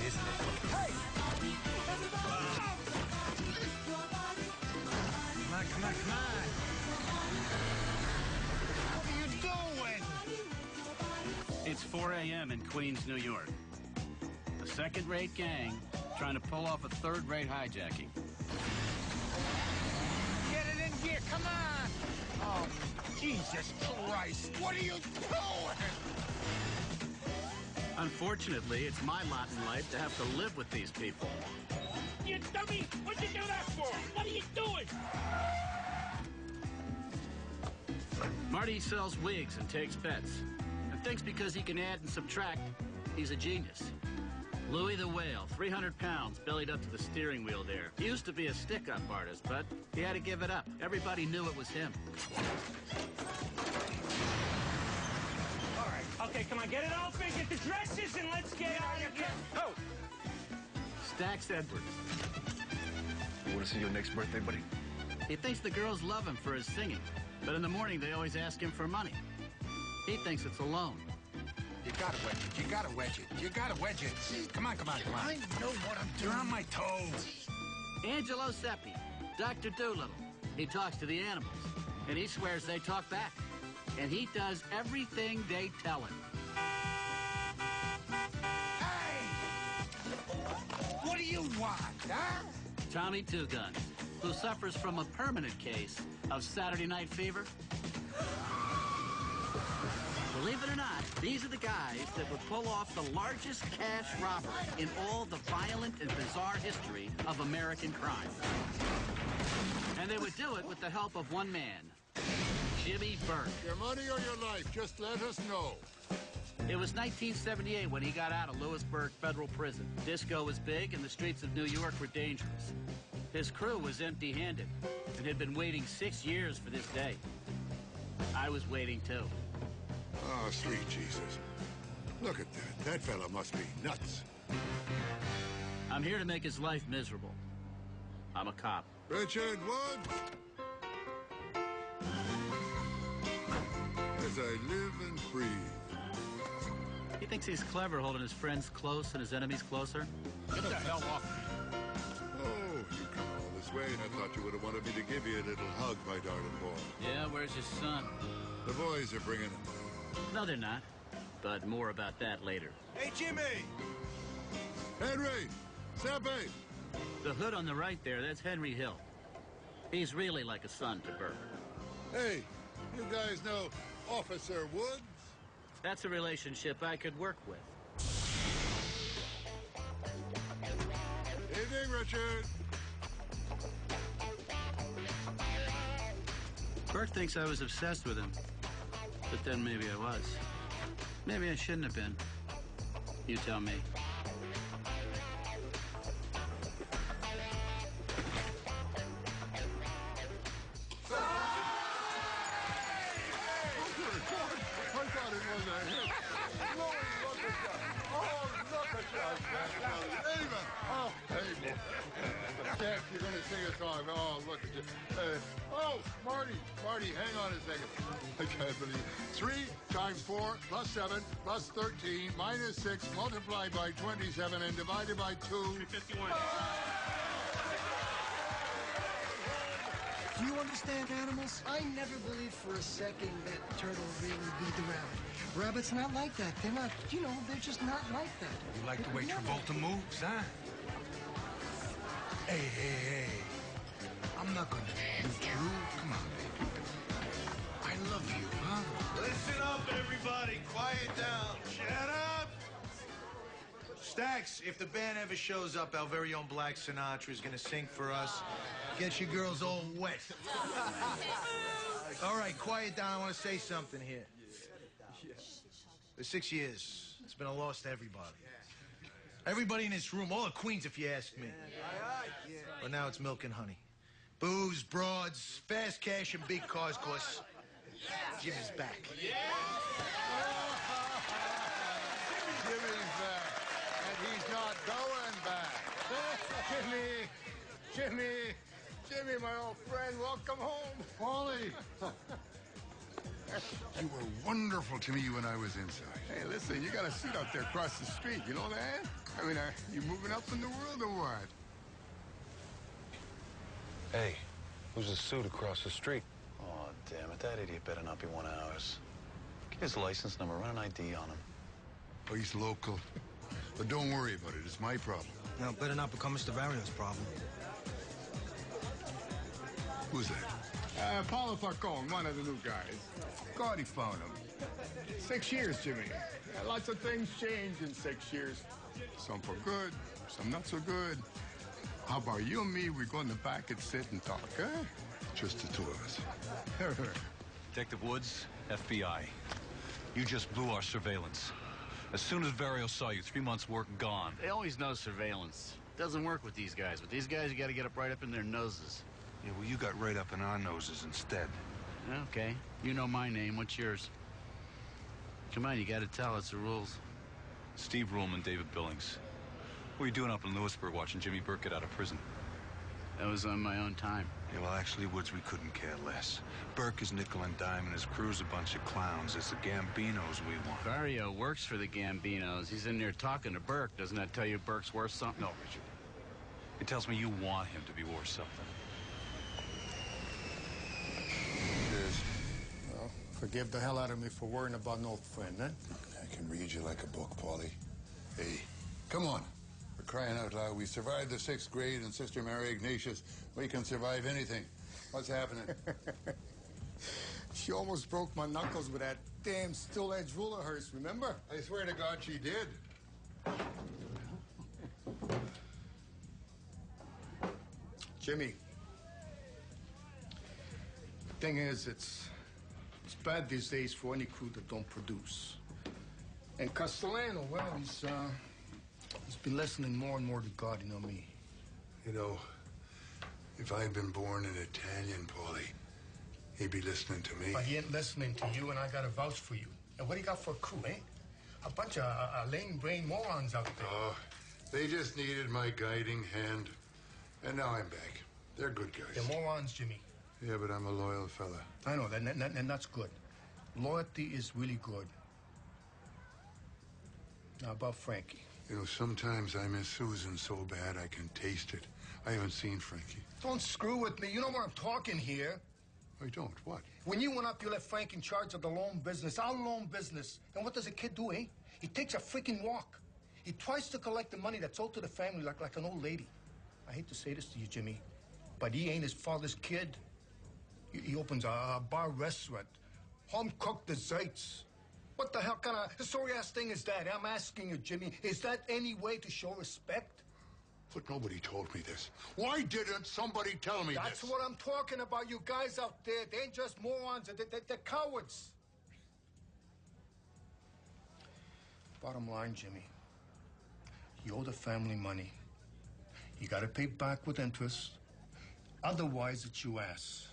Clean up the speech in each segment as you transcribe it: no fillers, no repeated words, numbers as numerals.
isn't it? Hey! Come on, come on, come on. What are you doing? It's 4 a.m. in Queens, New York. A second-rate gang trying to pull off a third-rate hijacking. Get it in gear, come on! Oh, Jesus Christ, what are you doing? Unfortunately, it's my lot in life to have to live with these people. You dummy! What'd you do that for? What are you doing? Marty sells wigs and takes bets, and thinks because he can add and subtract, he's a genius. Louis the Whale, 300 pounds, bellied up to the steering wheel there. He used to be a stick-up artist, but he had to give it up. Everybody knew it was him. All right, okay, come on, get it open, get the dresses, and let's get out of here. Go! Stax Edwards. You want to see your next birthday, buddy? He thinks the girls love him for his singing, but in the morning they always ask him for money. He thinks it's a loan. You gotta wedge it, you gotta wedge it, you gotta wedge it. Come on, come on, come on. I know what I'm doing. You're on my toes. Angelo Seppi, Dr. Doolittle. He talks to the animals, and he swears they talk back. And he does everything they tell him. Hey! What do you want, huh? Tommy Two Guns, who suffers from a permanent case of Saturday night fever. Believe it or not, these are the guys that would pull off the largest cash robbery in all the violent and bizarre history of American crime. And they would do it with the help of one man, Jimmy Burke. Your money or your life, just let us know. It was 1978 when he got out of Lewisburg Federal Prison. Disco was big and the streets of New York were dangerous. His crew was empty-handed and had been waiting 6 years for this day. I was waiting too. Oh, sweet Jesus. Look at that. That fella must be nuts. I'm here to make his life miserable. I'm a cop. Richard Wood. As I live and breathe. He thinks he's clever holding his friends close and his enemies closer. Get the hell off me. Oh, you come all this way, and I thought you would have wanted me to give you a little hug, my darling boy. Yeah, where's your son? The boys are bringing him. No, they're not. But more about that later. Hey, Jimmy! Henry! Seppi! The hood on the right there, that's Henry Hill. He's really like a son to Burke. Hey, you guys know Officer Woods? That's a relationship I could work with. Evening, Richard. Burke thinks I was obsessed with him. But then maybe I was. Maybe I shouldn't have been. You tell me. I thought it was a hit. Look at that. Oh, look at that. Ava. Oh, Ava. Jack, you're going to sing a song. Oh, look at you. Oh, Marty, hang on a second. I can't believe it. 3 times 4 plus 7 plus 13 minus 6 multiplied by 27 and divided by 2. 351. Do you understand animals? I never believed for a second that turtle really beat the rabbit. Rabbits not like that. They're not, they're just not like that. You like the way Travolta moves, huh? Hey. I'm not gonna shoot you. Come on, baby. I love you, huh? Listen up, everybody. Quiet down. Shut up. Stax, if the band ever shows up, our very own Black Sinatra is gonna sing for us. Get your girls all wet. All right, quiet down. I want to say something here. For 6 years, it's been a loss to everybody. Everybody in this room, all of Queens, if you ask me. But now it's milk and honey. Booze, broads, fast cash, and big cars, cause Jimmy's back. Jimmy's back, and he's not going back. Jimmy, my old friend, welcome home. Paulie. You were wonderful to me when I was inside. Hey, listen, you got a seat out there across the street, you know that? I mean, are you moving up in the world or what? Hey, who's a suit across the street? Oh, damn it. That idiot better not be one of ours. Get his license number, run an ID on him. Oh, he's local. But don't worry about it. It's my problem. Now, better not become Mr. Vario's problem. Who's that? Paulo Falcone, one of the new guys. God, he found him. 6 years, Jimmy. Lots of things change in 6 years. Some for good, some not so good. How about you and me? We go in the back and sit and talk, eh? Just the two of us. Detective Woods, FBI. You just blew our surveillance. As soon as Vario saw you, 3 months' work gone. They always know surveillance. Doesn't work with these guys. With these guys, you got to get up right up in their noses. Yeah, well, you got right up in our noses instead. Okay. You know my name. What's yours? Come on, you got to tell us the rules. Steve Ruhlman, David Billings. What are you doing up in Lewisburg watching Jimmy Burke get out of prison? That was on my own time. Yeah, well, actually, Woods, we couldn't care less. Burke is nickel and dime, and his crew's a bunch of clowns. It's the Gambinos we want. Vario works for the Gambinos. He's in there talking to Burke. Doesn't that tell you Burke's worth something? No, Richard. It tells me you want him to be worth something. Cheers. Well, forgive the hell out of me for worrying about an old friend, eh? I can read you like a book, Paulie. Hey, come on. We're crying out loud. We survived the 6th grade, and Sister Mary Ignatius, we can survive anything. What's happening? She almost broke my knuckles with that damn still-edge ruler of hers, remember? I swear to God she did. Jimmy, the thing is, it's bad these days for any crew that don't produce. And Castellano, well, he's been listening more and more to God, you know me. You know, if I'd been born an Italian, Paulie, he'd be listening to me. But he ain't listening to you, and I got to vouch for you. And what do you got for a crew, eh? A bunch of lame-brain morons out there. Oh, they just needed my guiding hand. And now I'm back. They're good guys. They're morons, Jimmy. Yeah, but I'm a loyal fella. I know, and that's good. Loyalty is really good. Now, about Frankie. You know, sometimes I miss Susan so bad I can taste it. I haven't seen Frankie. Don't screw with me. You know where I'm talking here. I don't. What? When you went up, you left Frank in charge of the loan business, our loan business. And what does a kid do, eh? He takes a freaking walk. He tries to collect the money that's owed to the family like an old lady. I hate to say this to you, Jimmy, but he ain't his father's kid. He opens a bar restaurant, home-cooked desserts. What the hell kind of sorry-ass thing is that? I'm asking you, Jimmy, is that any way to show respect? But nobody told me this. Why didn't somebody tell me this? That's what I'm talking about, you guys out there. They ain't just morons, they're cowards. Bottom line, Jimmy, you owe the family money. You gotta pay back with interest. Otherwise, it's your ass.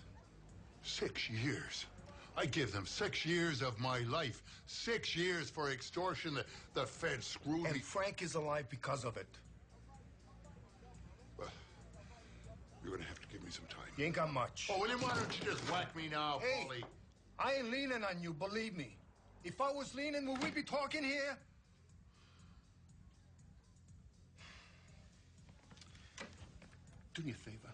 6 years. I give them 6 years of my life. 6 years for extortion. The feds screwed me. And Frank is alive because of it. Well, you're gonna have to give me some time. You ain't got much. Oh, well, then why don't you just whack me now, Hey, Paulie? I ain't leaning on you, believe me. If I was leaning, would we be talking here? Do me a favor.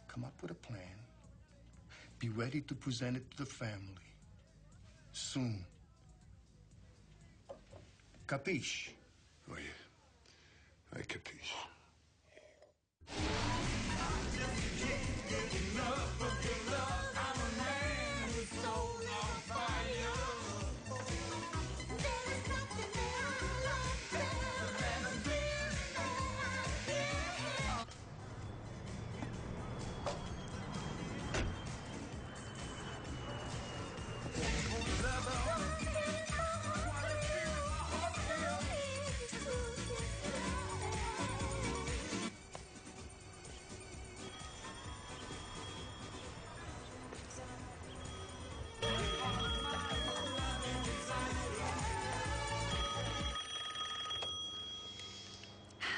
Come up with a plan. Be ready to present it to the family. Soon. Capiche? Oh, yeah. I capiche.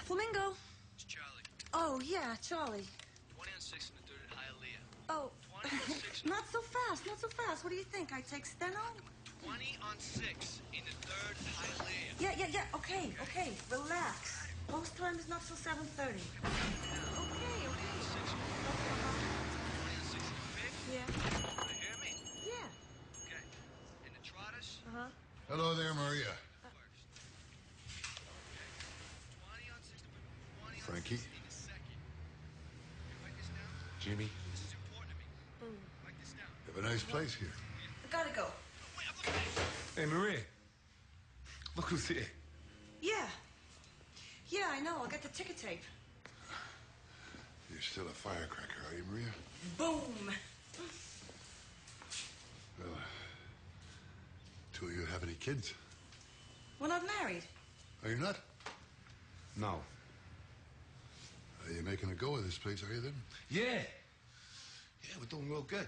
Flamingo. It's Charlie. Oh, yeah, Charlie. 20 on 6 and the 3rd at Hialeah. Oh, Not so fast, not so fast. What do you think? I take steno? 20 on 6 in the third high lead. Yeah. Okay. Relax. Post time is not till 7:30. Okay. 20 on 6 in the fifth. Yeah. You hear me? Yeah. Okay. In the trotters. Hello there, Maria. Frankie? Jimmy? You have a nice place here. I gotta go. Hey, Maria. Look who's here. Yeah. Yeah, I know. I'll get the ticket tape. You're still a firecracker, are you, Maria? Boom. Well, two of you have any kids? We're not married. Are you not? No. Are you making a go of this place, are you then? Yeah, we're doing real good.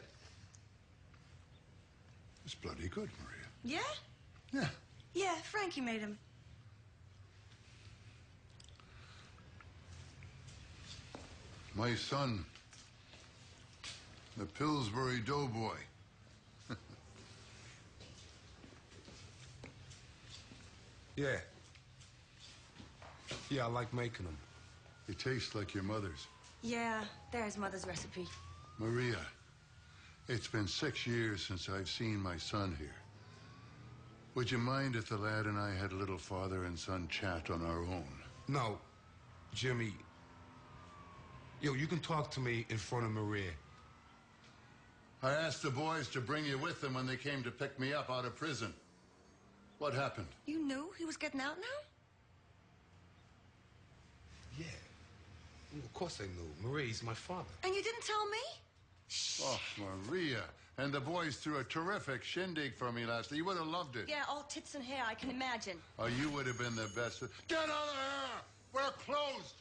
It's bloody good, Maria. Yeah? Yeah. Yeah, Frankie made him. My son, the Pillsbury Doughboy. Yeah. Yeah, I like making them. They taste like your mother's. Yeah, there's Mother's recipe. Maria, it's been 6 years since I've seen my son here. Would you mind if the lad and I had a little father and son chat on our own? No, Jimmy. Yo, you can talk to me in front of Maria. I asked the boys to bring you with them when they came to pick me up out of prison. What happened? You knew he was getting out now? Yeah. Well, of course I knew. Maria's my father. And you didn't tell me? Oh, Maria. And the boys threw a terrific shindig for me last night. You would have loved it. Yeah, all tits and hair, I can imagine. Oh, you would have been the best. Get out of here! We're closed!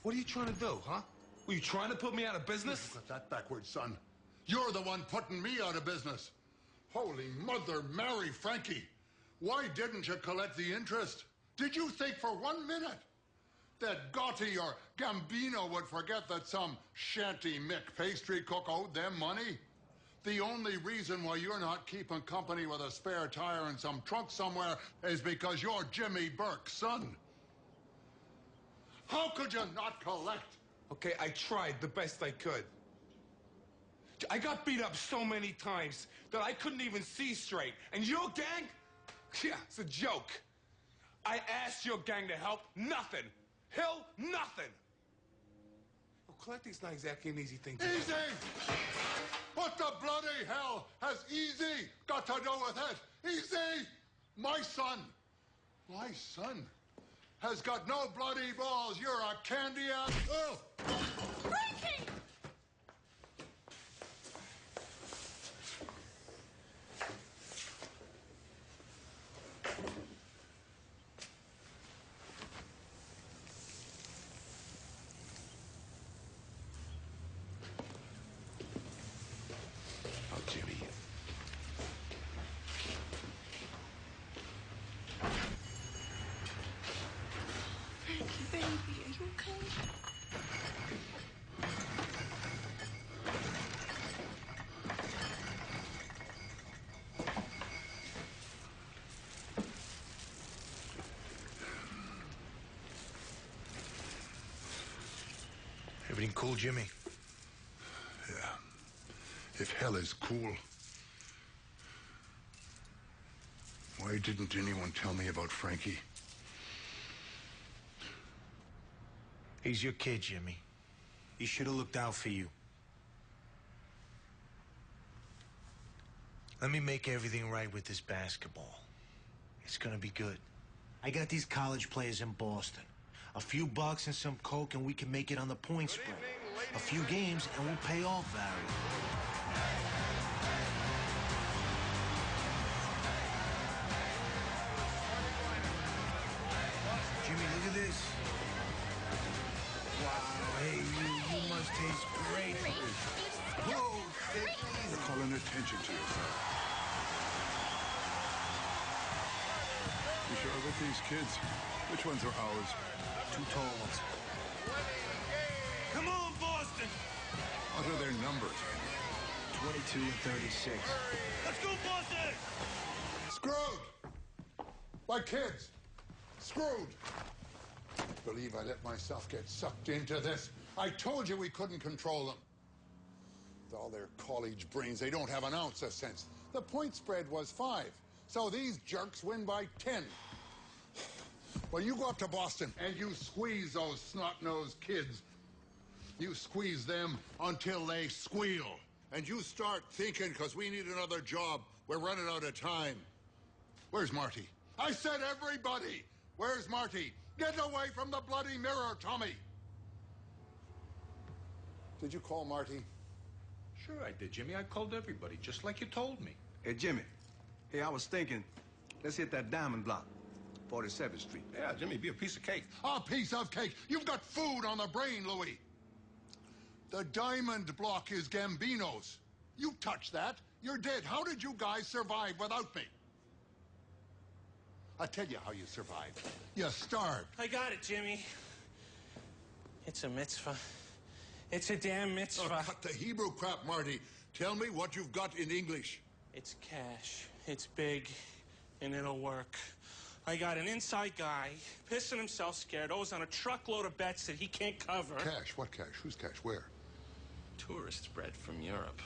What are you trying to do, huh? Were you trying to put me out of business? You got that backwards, son. You're the one putting me out of business. Holy Mother Mary, Frankie. Why didn't you collect the interest? Did you think for 1 minute that Gotti or Gambino would forget that some shanty Mick pastry cook owed them money? The only reason why you're not keeping company with a spare tire in some trunk somewhere is because you're Jimmy Burke's son. How could you not collect? Okay, I tried the best I could. I got beat up so many times that I couldn't even see straight. And your gang? Yeah, it's a joke. I asked your gang to help. Nothing. Hell, nothing. Well, collecting's not exactly an easy thing to do. Easy! What the bloody hell has easy got to do with it? Easy! My son has got no bloody balls. You're a candy-ass... Oh! Frankie! Oh, Jimmy. Frankie, baby, are you okay? Everything cool, Jimmy? Yeah. If hell is cool, why didn't anyone tell me about Frankie? He's your kid, Jimmy. He should have looked out for you. Let me make everything right with this basketball. It's gonna be good. I got these college players in Boston. A few bucks and some coke and we can make it on the point spread. A few games and we'll pay off Barry. Jimmy, look at this. Wow, hey, you must taste great. Whoa, take it easy. You're calling attention to yourself. You sure about these kids? Which ones are ours? Two tall ones. Come on, Boston! What are their numbers? 22 and 36. Let's go, Boston! Screwed! My kids! Screwed! Can't believe I let myself get sucked into this. I told you we couldn't control them. With all their college brains, they don't have an ounce of sense. The point spread was 5, so these jerks win by 10. Well, you go up to Boston and you squeeze those snot-nosed kids. You squeeze them until they squeal. And you start thinking, because we need another job. We're running out of time. Where's Marty? I said everybody! Where's Marty? Get away from the bloody mirror, Tommy! Did you call Marty? Sure I did, Jimmy. I called everybody, just like you told me. Hey, Jimmy. Hey, I was thinking, let's hit that diamond block, 47th Street. Yeah, Jimmy, be a piece of cake. A piece of cake! You've got food on the brain, Louis! The diamond block is Gambino's. You touch that, you're dead. How did you guys survive without me? I'll tell you how you survived. You starved. I got it, Jimmy. It's a mitzvah. It's a damn mitzvah. Oh, cut the Hebrew crap, Marty. Tell me what you've got in English. It's cash. It's big, and it'll work. I got an inside guy, pissing himself scared, owes on a truckload of bets that he can't cover. Cash? What cash? Whose cash? Where? Tourist spread from Europe.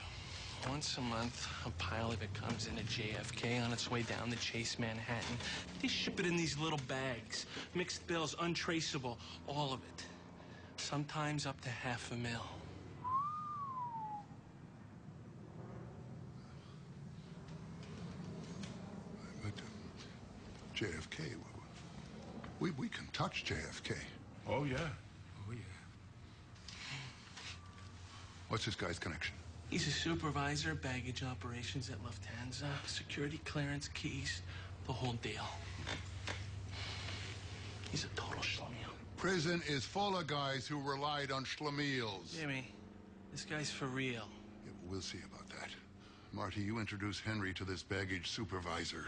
Once a month, a pile of it comes into JFK on its way down to Chase Manhattan. They ship it in these little bags. Mixed bills, untraceable, all of it. Sometimes up to $500,000. But JFK, we can touch JFK. Oh, yeah. Oh, yeah. What's this guy's connection? He's a supervisor, baggage operations at Lufthansa, security clearance, keys, the whole deal. He's a total schlemiel. Prison is full of guys who relied on schlemiels. Jimmy, this guy's for real. Yeah, we'll see about that. Marty, you introduce Henry to this baggage supervisor.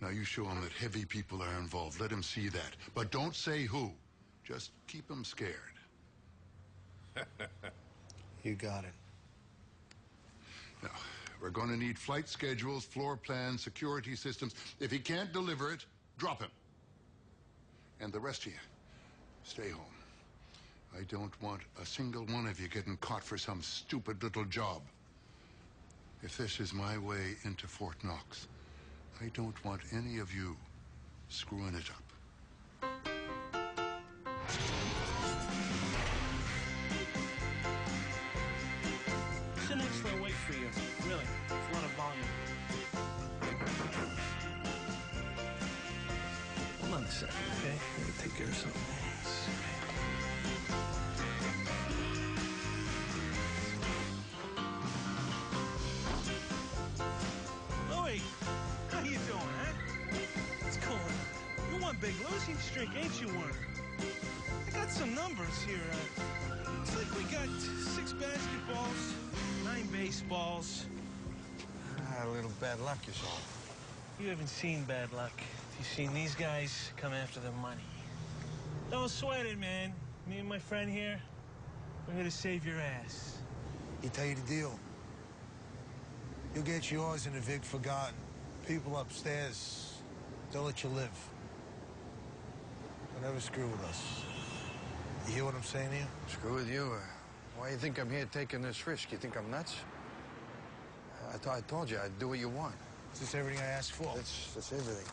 Now you show him that heavy people are involved. Let him see that. But don't say who. Just keep him scared. You got it. Now, we're going to need flight schedules, floor plans, security systems. If he can't deliver it, drop him. And the rest of you, stay home. I don't want a single one of you getting caught for some stupid little job. If this is my way into Fort Knox, I don't want any of you screwing it up. It's an excellent weight for you, really. It's a lot of volume. Hold on a second, okay? I'm gonna take care of something. Louie, how you doing, huh? What's going on? You one big losing streak, ain't you one? I got some numbers here. Looks like we got 6 basketballs, 9 baseballs. A little bad luck is all. You haven't seen bad luck. You've seen these guys come after the money. Don't sweat it, man. Me and my friend here, we're here to save your ass. He tell you the deal. You'll get yours in the Vic forgotten. People upstairs, they'll let you live. They'll never screw with us. You hear what I'm saying to you? Screw with you. Why do you think I'm here taking this risk? You think I'm nuts? I told you I'd do what you want. Is this everything I asked for? That's everything.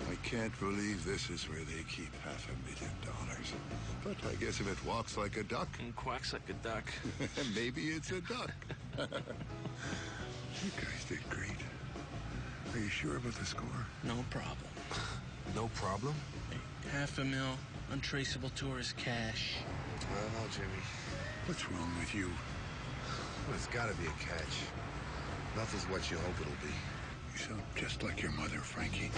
I can't believe this is where they keep $500,000. But I guess if it walks like a duck... And quacks like a duck. maybe it's a duck. You guys did great. Are you sure about the score? No problem. No problem? Hey, $500,000, untraceable tourist cash. I don't know, Jimmy. What's wrong with you? Well, it's gotta be a catch. Nothing's what you hope it'll be. You sound just like your mother, Frankie.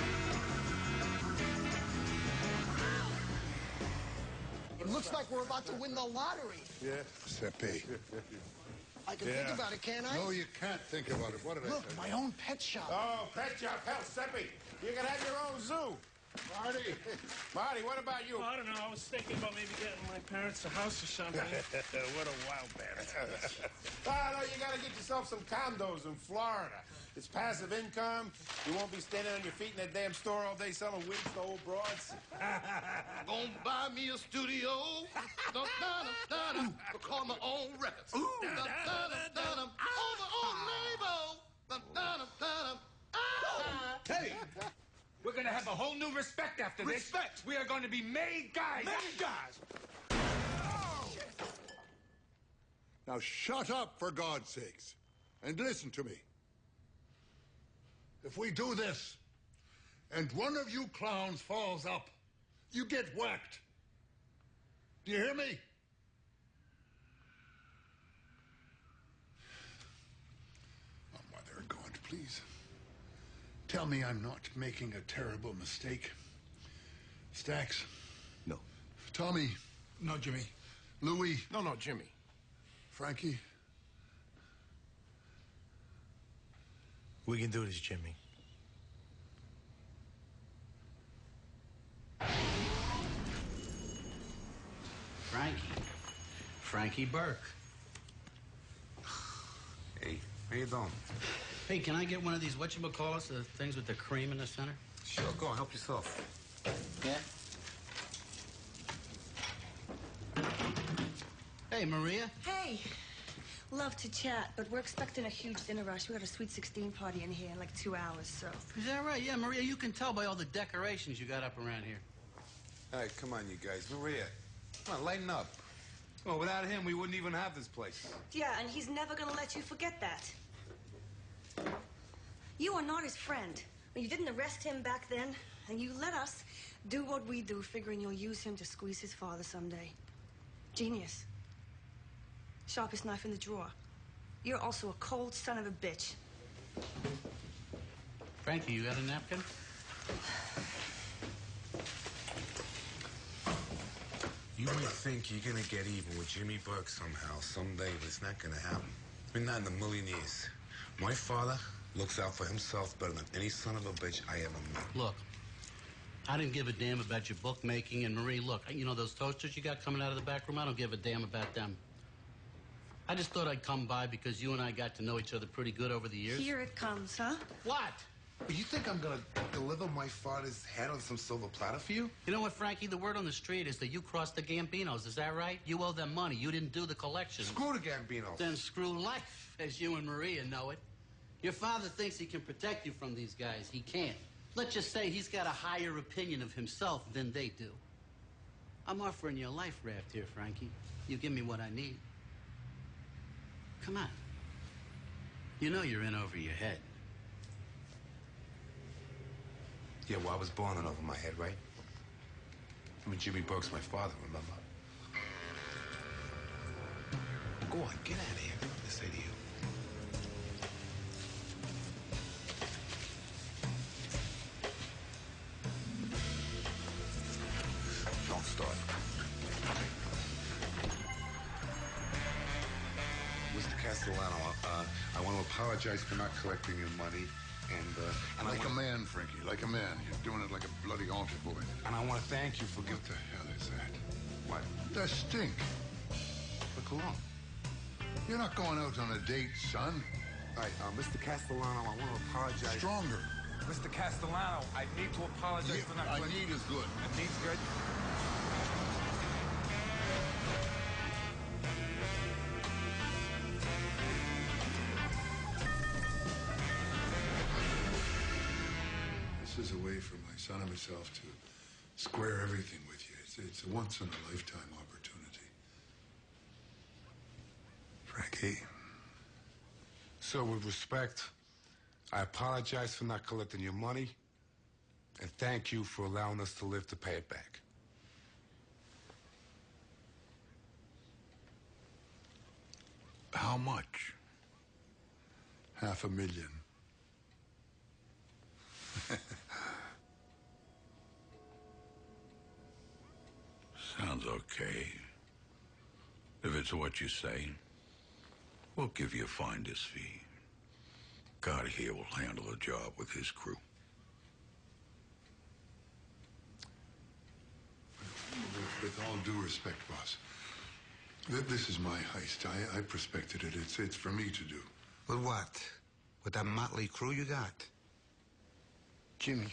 It looks like we're about to win the lottery. Yeah. Seppi. I can think about it, can't I? No, you can't think about it. What did I Look, say? my own pet shop. Oh, pet shop. Hell, Seppi, you can have your own zoo. Marty. Marty, what about you? Well, I don't know. I was thinking about maybe getting my parents a house or something. What a wild parents. No, you gotta get yourself some condos in Florida. It's passive income. You won't be standing on your feet in that damn store all day selling wigs to old broads. Gonna buy me a studio. Record my own records. On my own label. Hey! We're gonna have a whole new respect after this. Respect! We are going to be made guys. Made guys! Now shut up, for God's sakes, and listen to me. If we do this, and one of you clowns falls up, you get whacked. Do you hear me? Oh, Mother of God, please. Tell me I'm not making a terrible mistake. Stax? No. Tommy? No, Jimmy. Louis? No, Jimmy. Frankie? We can do this, Jimmy. Frankie Burke. Hey, how you doing? Hey, can I get one of these, whatchamacallits, the things with the cream in the center? Sure, go on, help yourself. Yeah? Hey, Maria. Hey. Love to chat, but we're expecting a huge dinner rush. We got a Sweet 16 party in here in like 2 hours, so. Is that right? Yeah, Maria, you can tell by all the decorations you got up around here. All right, come on, you guys. Maria, come on, lighten up. Well, without him, we wouldn't even have this place. Yeah, and he's never gonna let you forget that. You are not his friend. Well, you didn't arrest him back then, and you let us do what we do, figuring you'll use him to squeeze his father someday. Genius. Sharpest knife in the drawer. You're also a cold son of a bitch. Frankie, you got a napkin? You may think you're gonna get even with Jimmy Burke somehow, someday, but it's not gonna happen. I mean, not in a million years. My father looks out for himself better than any son of a bitch I ever met. Look, I didn't give a damn about your bookmaking, and Marie, look, you know those toasters you got coming out of the back room? I don't give a damn about them. I just thought I'd come by because you and I got to know each other pretty good over the years. Here it comes, huh? What? You think I'm gonna deliver my father's head on some silver platter for you? You know what, Frankie? The word on the street is that you crossed the Gambinos. Is that right? You owe them money. You didn't do the collection. Screw the Gambinos. Then screw life, as you and Maria know it. Your father thinks he can protect you from these guys. He can't. Let's just say he's got a higher opinion of himself than they do. I'm offering you a life raft here, Frankie. You give me what I need. Come on. You know you're in over your head. Yeah, well, I was born in over my head, right? I mean, Jimmy Burke's my father, remember? Go on, get out of here. What did I say to you? Don't start. Mr. Castellano, I want to apologize for not collecting your money. And like a man, Frankie, like a man. You're doing it like a bloody altar boy. And I want to thank you for What the hell is that? What? The stink. The cologne. You're not going out on a date, son. All right, Mr. Castellano, I want to apologize. Stronger. Mr. Castellano, I need to apologize for not... I need is good. I need's good? This is a way for my son and myself to square everything with you. It's a once-in-a-lifetime opportunity. Frankie. So, with respect, I apologize for not collecting your money, and thank you for allowing us to live to pay it back. How much? $500,000. Sounds Sounds okay. If it's what you say, we'll give you a finder's fee. God here will handle the job with his crew. With all due respect, boss, this is my heist. I prospected it. It's for me to do. With what? With that motley crew you got? Jimmy,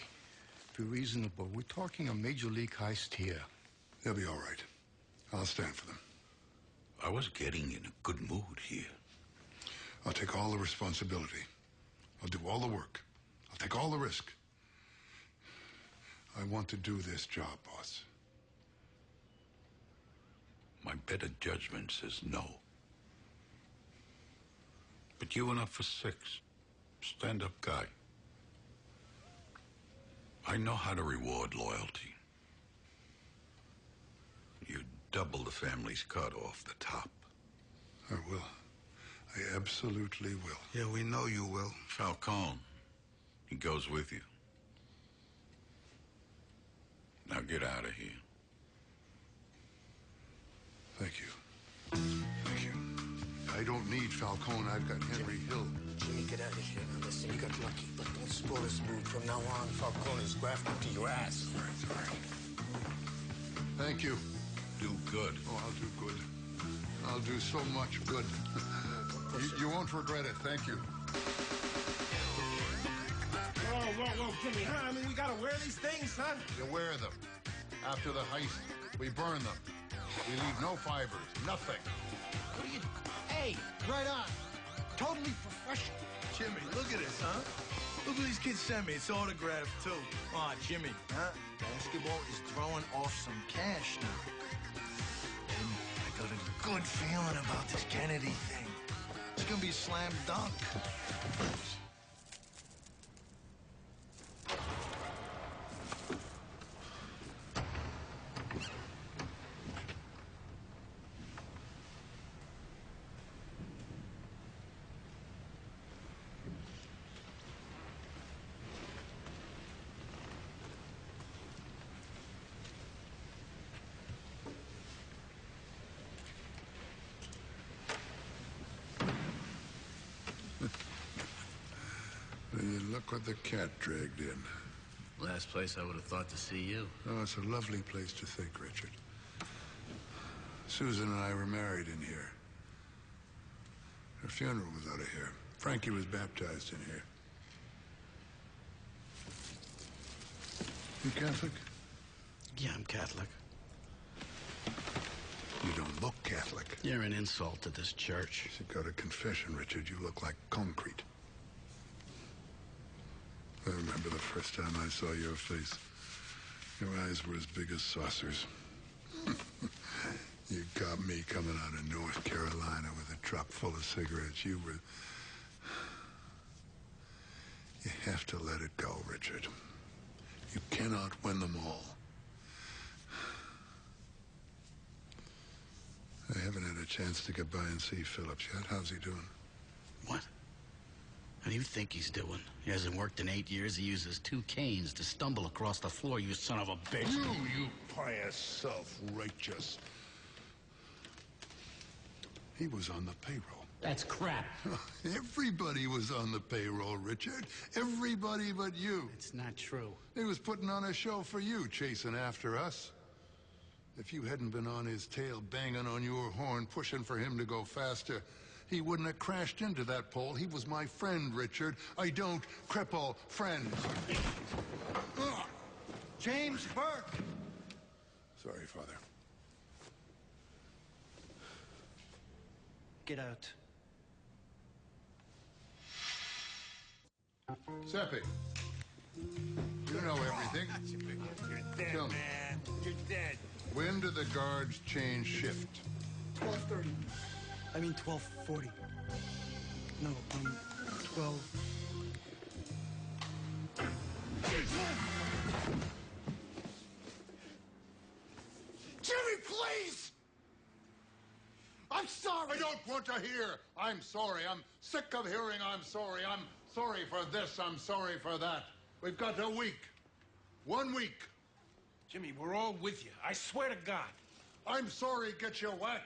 be reasonable. We're talking a major league heist here. They'll be all right. I'll stand for them. I was getting in a good mood here. I'll take all the responsibility. I'll do all the work. I'll take all the risk. I want to do this job, boss. My better judgment says no. But you went up for 6. Stand-up guy. I know how to reward loyalty. You double the family's cut off the top. I will. I absolutely will. Yeah, we know you will. Falcone, he goes with you. Now get out of here. Thank you. Thank you. I don't need Falcone. I've got Henry Hill. Jimmy, get out of here. Now, listen, you got lucky, but don't spoil this mood. From now on, Falcone is grafted to your ass. Sorry. Thank you. Do good. Oh, I'll do good. I'll do so much good. You won't regret it. Thank you. Whoa, Jimmy, huh? I mean, we gotta wear these things, huh? You wear them. After the heist, we burn them. We leave no fibers, nothing. What are you... Hey, right on. Totally professional. Jimmy, look at this, huh? Look what these kids sent me. It's autographed, too. Aw, Jimmy, huh? Basketball is throwing off some cash now. And I got a good feeling about this Kennedy thing. It's gonna be a slam dunk. Look what the cat dragged in. Last place I would have thought to see you. Oh, it's a lovely place to think, Richard. Susan and I were married in here. Her funeral was out of here. Frankie was baptized in here. You Catholic? Yeah, I'm Catholic. You don't look Catholic. You're an insult to this church. You got a confession, Richard. You look like concrete. I remember the first time I saw your face. Your eyes were as big as saucers. You got me coming out of North Carolina with a truck full of cigarettes. You have to let it go, Richard. You cannot win them all. I haven't had a chance to get by and see Phillips yet. How's he doing? What? What do you think he's doing? He hasn't worked in 8 years. He uses 2 canes to stumble across the floor, you son of a bitch. You pious, self-righteous. He was on the payroll. That's crap. Everybody was on the payroll, Richard. Everybody but you. It's not true. He was putting on a show for you, chasing after us. If you hadn't been on his tail, banging on your horn, pushing for him to go faster, he wouldn't have crashed into that pole. He was my friend, Richard. I don't cripple friends. James Burke. Sorry, Father. Get out. Seppi, you know everything. You're dead, Tell me. man. You're dead. When do the guards change shift? 12:30. I mean 12:40. No, 12. Jimmy, please! I'm sorry. I don't want to hear. I'm sorry. I'm sick of hearing I'm sorry. I'm sorry for this. I'm sorry for that. We've got a week. 1 week. Jimmy, we're all with you. I swear to God. I'm sorry it gets you wet.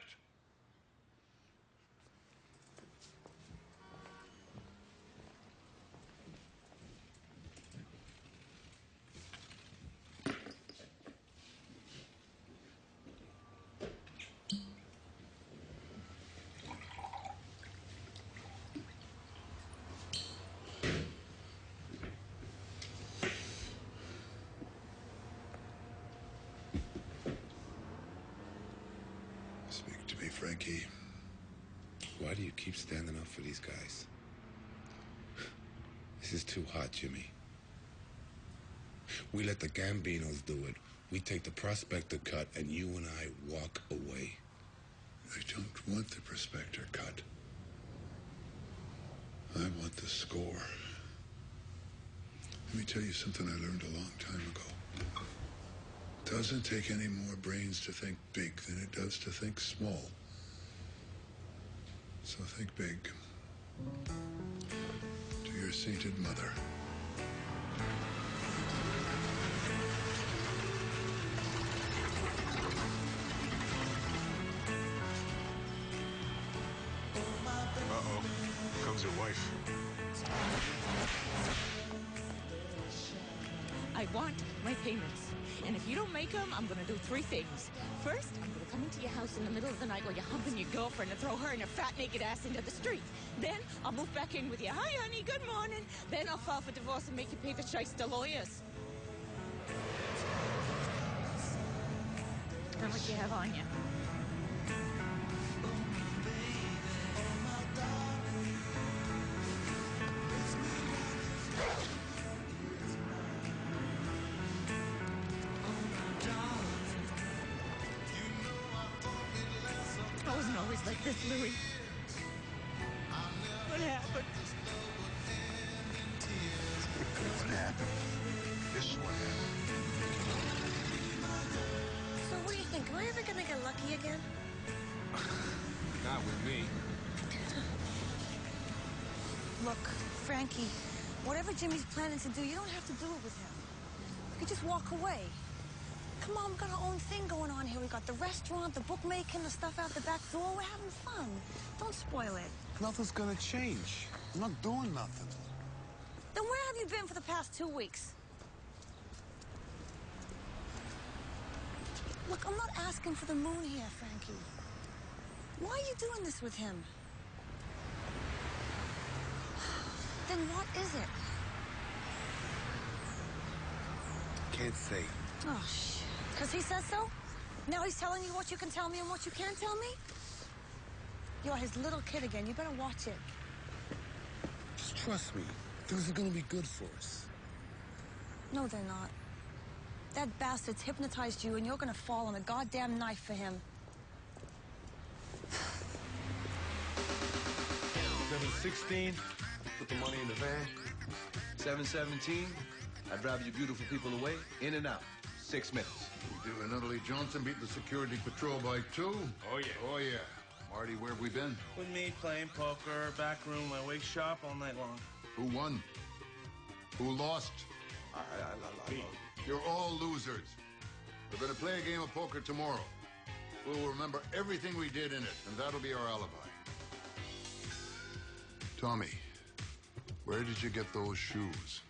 Speak to me, Frankie. Why do you keep standing up for these guys? This is too hot, Jimmy. We let the Gambinos do it. We take the prospector cut, and you and I walk away. I don't want the prospector cut. I want the score. Let me tell you something I learned a long time ago. It doesn't take any more brains to think big than it does to think small. So think big. To your sainted mother. Uh-oh. Comes your wife. I want my payments. And if you don't make them, I'm gonna do 3 things. First, I'm gonna come into your house in the middle of the night while you're humping your girlfriend and throw her and her fat naked ass into the street. Then I'll move back in with you. Hi, honey, good morning. Then I'll file for divorce and make you pay the shyster lawyers. How much you have on you? I wasn't always like this, Louis. What happened? What happened? This is what happened. So what do you think? Am I ever gonna get lucky again? Not with me. Look, Frankie, whatever Jimmy's planning to do, you don't have to do it with him. You could just walk away. Come on, we've got our own thing going on here. We got the restaurant, the bookmaking, the stuff out the back door. We're having fun. Don't spoil it. Nothing's gonna change. I'm not doing nothing. Then where have you been for the past 2 weeks? Look, I'm not asking for the moon here, Frankie. Why are you doing this with him? Then what is it? Can't say. Oh, shit. Because he says so? Now he's telling you what you can tell me and what you can't tell me? You're his little kid again. You better watch it. Just trust me. Things are gonna be good for us. No, they're not. That bastard's hypnotized you, and you're gonna fall on a goddamn knife for him. 7:16. Put the money in the van. 7:17. I drive you beautiful people away, in and out. 6 minutes. Dylan Italy Johnson beat the security patrol by 2. Oh, yeah. Oh, yeah. Marty, where have we been? With me playing poker, back room, my wig shop all night long. Who won? Who lost? Me. You're all losers. We're going to play a game of poker tomorrow. We'll remember everything we did in it, and that'll be our alibi. Tommy, where did you get those shoes?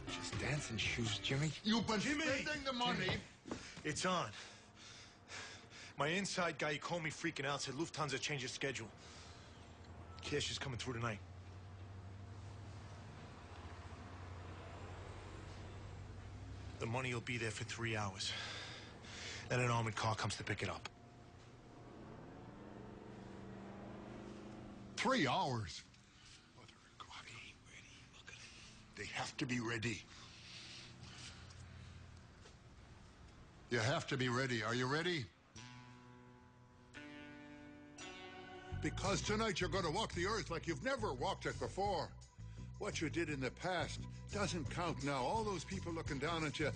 Just dancing shoes, Jimmy. You've been spending the money. It's on. My inside guy, he called me freaking out, said Lufthansa changed its schedule. Cash is coming through tonight. The money will be there for 3 hours. Then an armored car comes to pick it up. 3 hours? They have to be ready. You have to be ready. Are you ready? Because tonight you're going to walk the earth like you've never walked it before. What you did in the past doesn't count now. All those people looking down at you,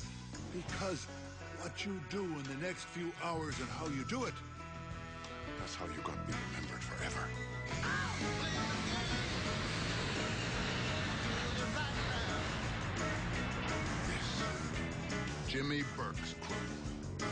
because what you do in the next few hours and how you do it, that's how you're going to be remembered forever. This, Jimmy Burke's crew.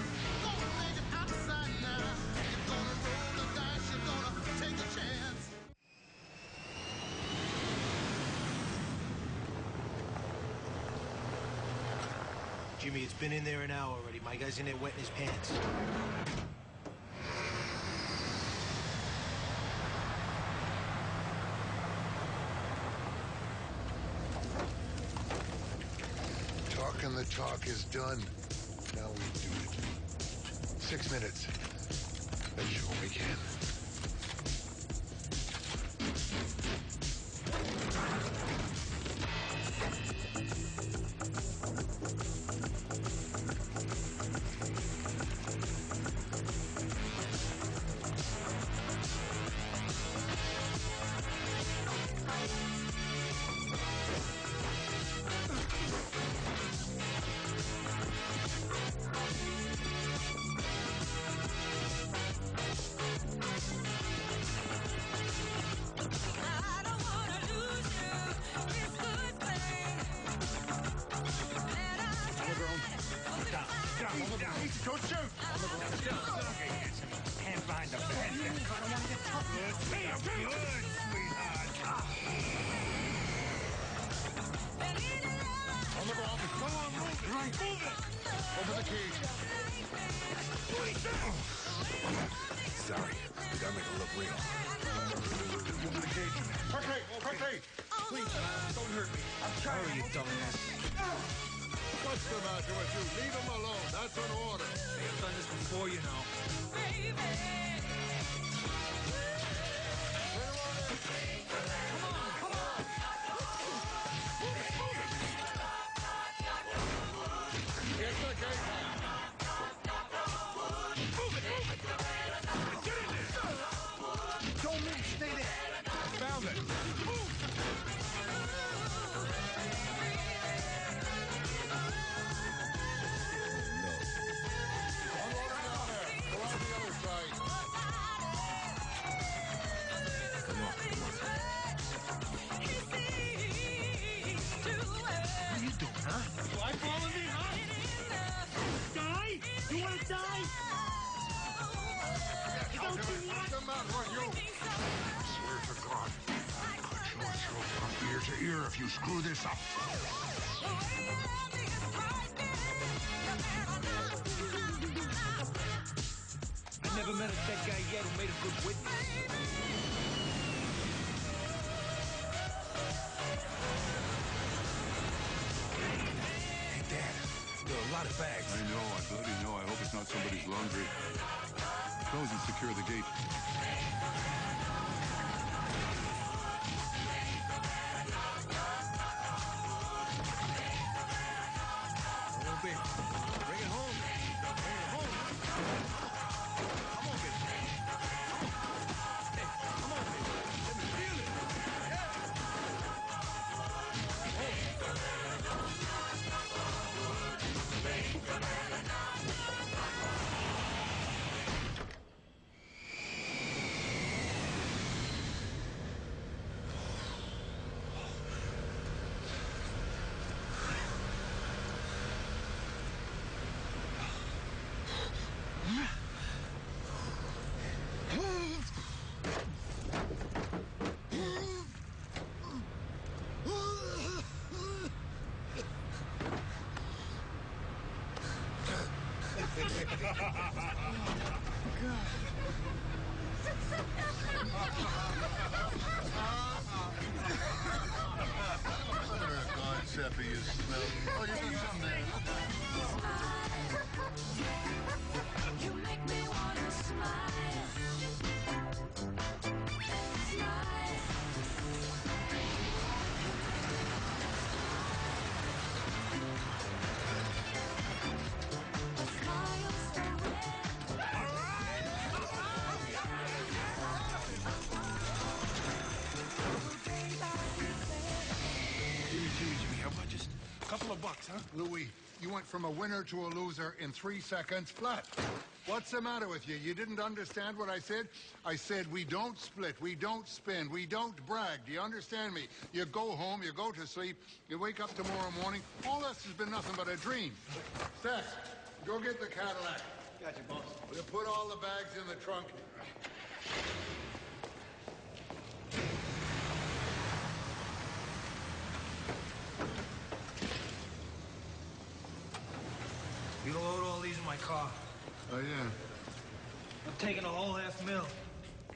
Jimmy, it's been in there an hour already. My guy's in there wetting his pants. Talking the talk is done. Now we do it. 6 minutes. Let's do what we can. Don't shoot! Can't find the bed. I don't want to get tough. Good, sweetheart. On the ground. Come on, move it. Right. Move it. Over the cage. Sorry. We gotta make it look real. Over the cage. Quickly, quickly. Please, don't hurt me. I'm trying. Hurry, you dumbass. What's the matter with you? Leave him alone. That's an order. Hey, I've done this before, you know. Get the gate. Move it! Get in there! Don't move, stay there. Found it. Why follow me, huh? Die? You want to die? Don't you want? What's the matter with you? I swear to God, I'll cut your throat from ear to ear if you screw this up. I never met a dead guy yet who made a good witness. Hey, Dad. There are a lot of bags. I know, I bloody know. I hope it's not somebody's laundry. Close and secure the gate. Bring it home. Bring it home. Come on, baby. Hey, come on, baby. Let me feel it. God, Seppi, you smell. Oh, you got some there. You make me want to smile. How about just a couple of bucks, huh? Louis, you went from a winner to a loser in 3 seconds flat. What's the matter with you? You didn't understand what I said? I said we don't split, we don't spin, we don't brag. Do you understand me? You go home, you go to sleep, you wake up tomorrow morning. All this has been nothing but a dream. Seth, go get the Cadillac. Gotcha, boss. We'll put all the bags in the trunk. Oh, yeah? I'm taking a whole $500,000 to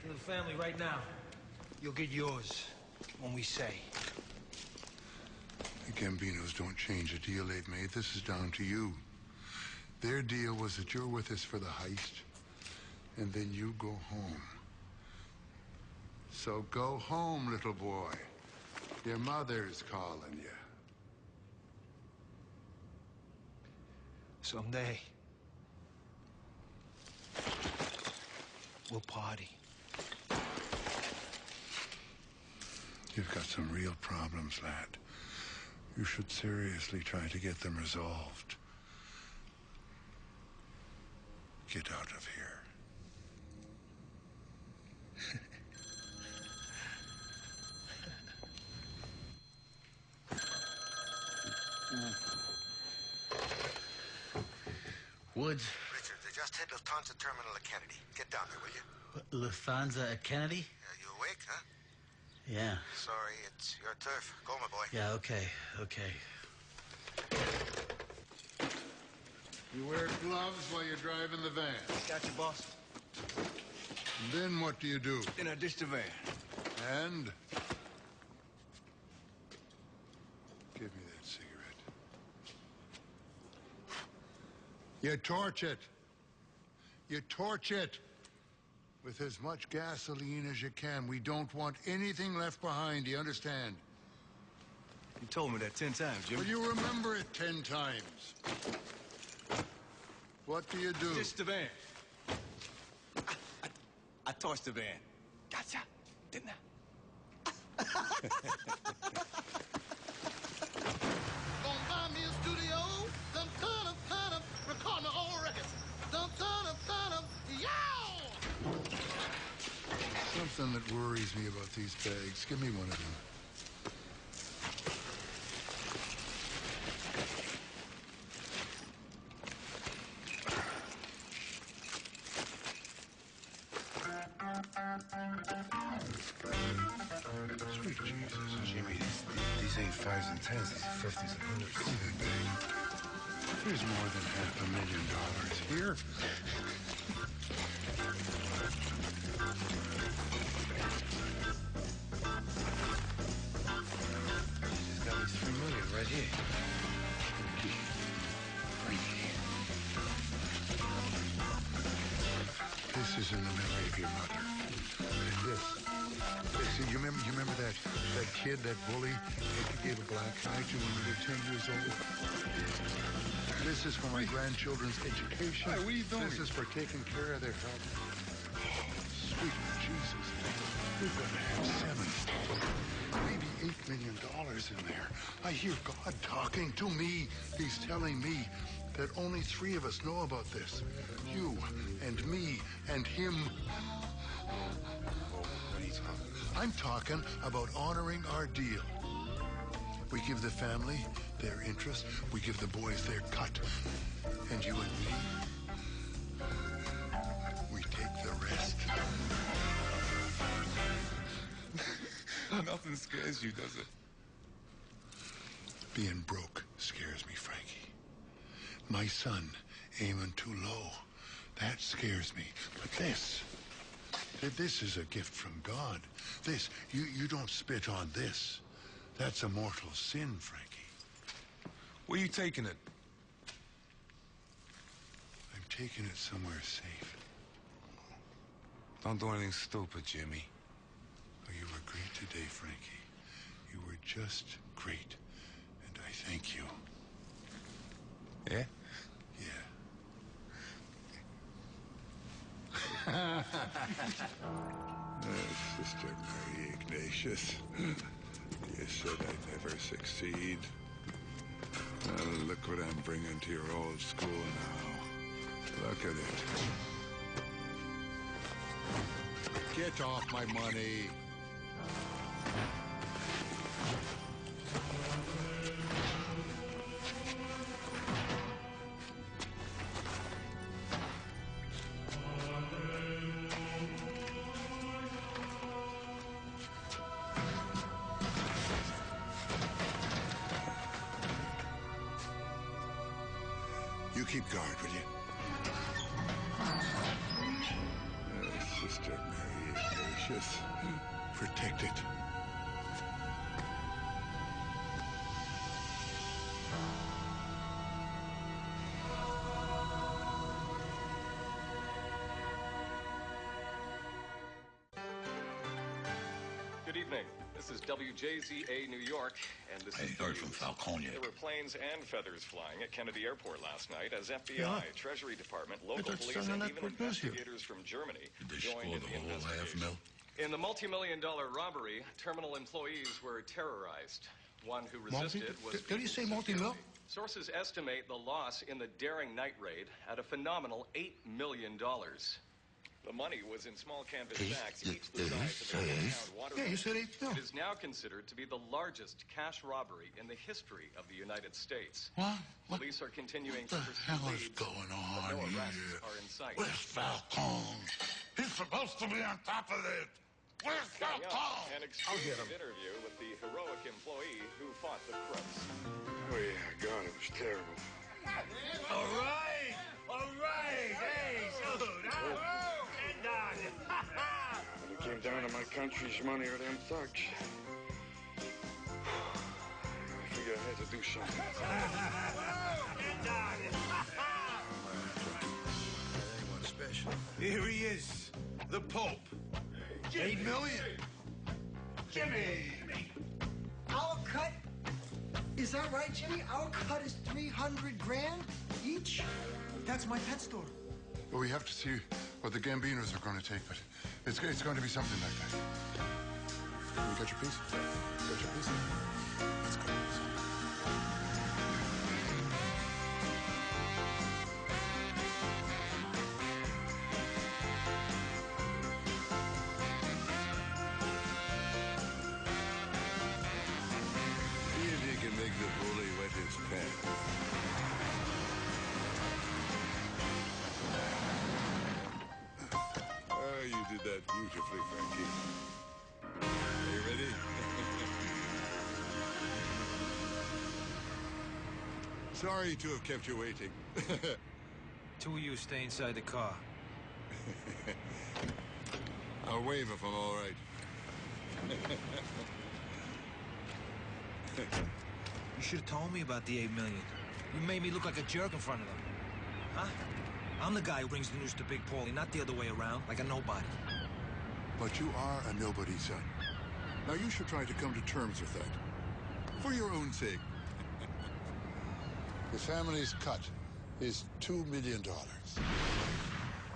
the family right now. You'll get yours when we say. The Gambinos don't change a deal they've made. This is down to you. Their deal was that you're with us for the heist, and then you go home. So go home, little boy. Your mother's calling you. Someday, we'll party. You've got some real problems, lad. You should seriously try to get them resolved. Get out of here. Woods. Richard, they just hit Lufthansa Terminal at Kennedy. Get down there, will you? Lufthansa at Kennedy? You awake, huh? Yeah. Sorry, it's your turf. Go, my boy. Yeah, okay. You wear gloves while you're driving the van. Got you, boss. And then what do you do? Then I ditch the van. And? Give me that cigarette. You torch it. You torch it with as much gasoline as you can. We don't want anything left behind, you understand? You told me that 10 times, Jim. Well, you remember it 10 times. What do you do? Ditch the van. I torched the van. Gotcha, didn't I? Gonna buy me a studio, done ton of record my own records. Done ton of, yow! Something that worries me about these bags. Give me one of them. Sweet Jesus. Jimmy, these ain't 5s and 10s. These are 50s and 100s. Give me the bag. There's more than $500,000 here. He's got me $3 million right here. This is in the memory of your mother. And this, you remember that kid, that bully that you gave a black eye to when you were 10 years old? This is for my grandchildren's education. Hey, what are you doing? This is for taking care of their health. Sweet Jesus. We're going to have maybe $8 million in there. I hear God talking to me. He's telling me that only 3 of us know about this. You and me and him. What are you talking about? I'm talking about honoring our deal. We give the family their interest. We give the boys their cut. And you and me, we take the rest. Nothing scares you, does it? Being broke scares me, Frankie. My son aiming too low, that scares me. But this is a gift from God. This, you don't spit on this. That's a mortal sin, Frankie. Where are you taking it? I'm taking it somewhere safe. Don't do anything stupid, Jimmy. Oh, you were great today, Frankie. You were just great. And I thank you. Yeah? Yeah. Sister Mary Ignatius. You said I'd never succeed. Well, look what I'm bringing to your old school now. Look at it. Get off my money. You keep guard, will you? Master Mary Gracious. Protect it. Good evening. This is WJZA New York, and this is heard from Falcone. There were planes and feathers flying at Kennedy Airport last night as FBI, Yeah. Treasury Department, local thought police, Southern and even Network was here. investigators from Germany Did they joined score in the the whole half investigation. mil? In the multi-million-dollar robbery, terminal employees were terrorized. One who resisted was... Did you say multi-mil? Sources estimate the loss in the daring night raid at a phenomenal $8 million. The money was in small canvas sacks, each the size of a 10-pound water Yeah, you balloon. said 8 mil. It is now considered to be the largest cash robbery in the history of the United States. What? Police are continuing What to the pursue hell is leads, going but on no arrests here? are in sight. Where's Falcone? He's supposed to be on top of it. Where's Coming up, Falcone? an exclusive interview with the heroic employee who fought the crooks. Oh, yeah, God, it was terrible. All right. All right. Hey, salute. Huh? Get down. When it came down to my country's money or them thugs, I figured I had to do something. Get down. Anyone special? Here he is, the Pope. 8 million. Jimmy. Our cut? Is that right, Jimmy? Our cut is 300 grand each? That's my pet store. Well, we have to see what the Gambinos are going to take, but it's going to be something like that. You got your piece? Got your piece? Let's go. See if you can make the bully wet his pants. Oh, you did that beautifully, Frankie. Are you ready? Sorry to have kept you waiting. Two of you stay inside the car. I'll wave if I'm all right. You should have told me about the 8 million. You made me look like a jerk in front of them. Huh? I'm the guy who brings the news to Big Paulie, not the other way around, like a nobody. But you are a nobody, son. Now you should try to come to terms with that. For your own sake. The family's cut is $2 million.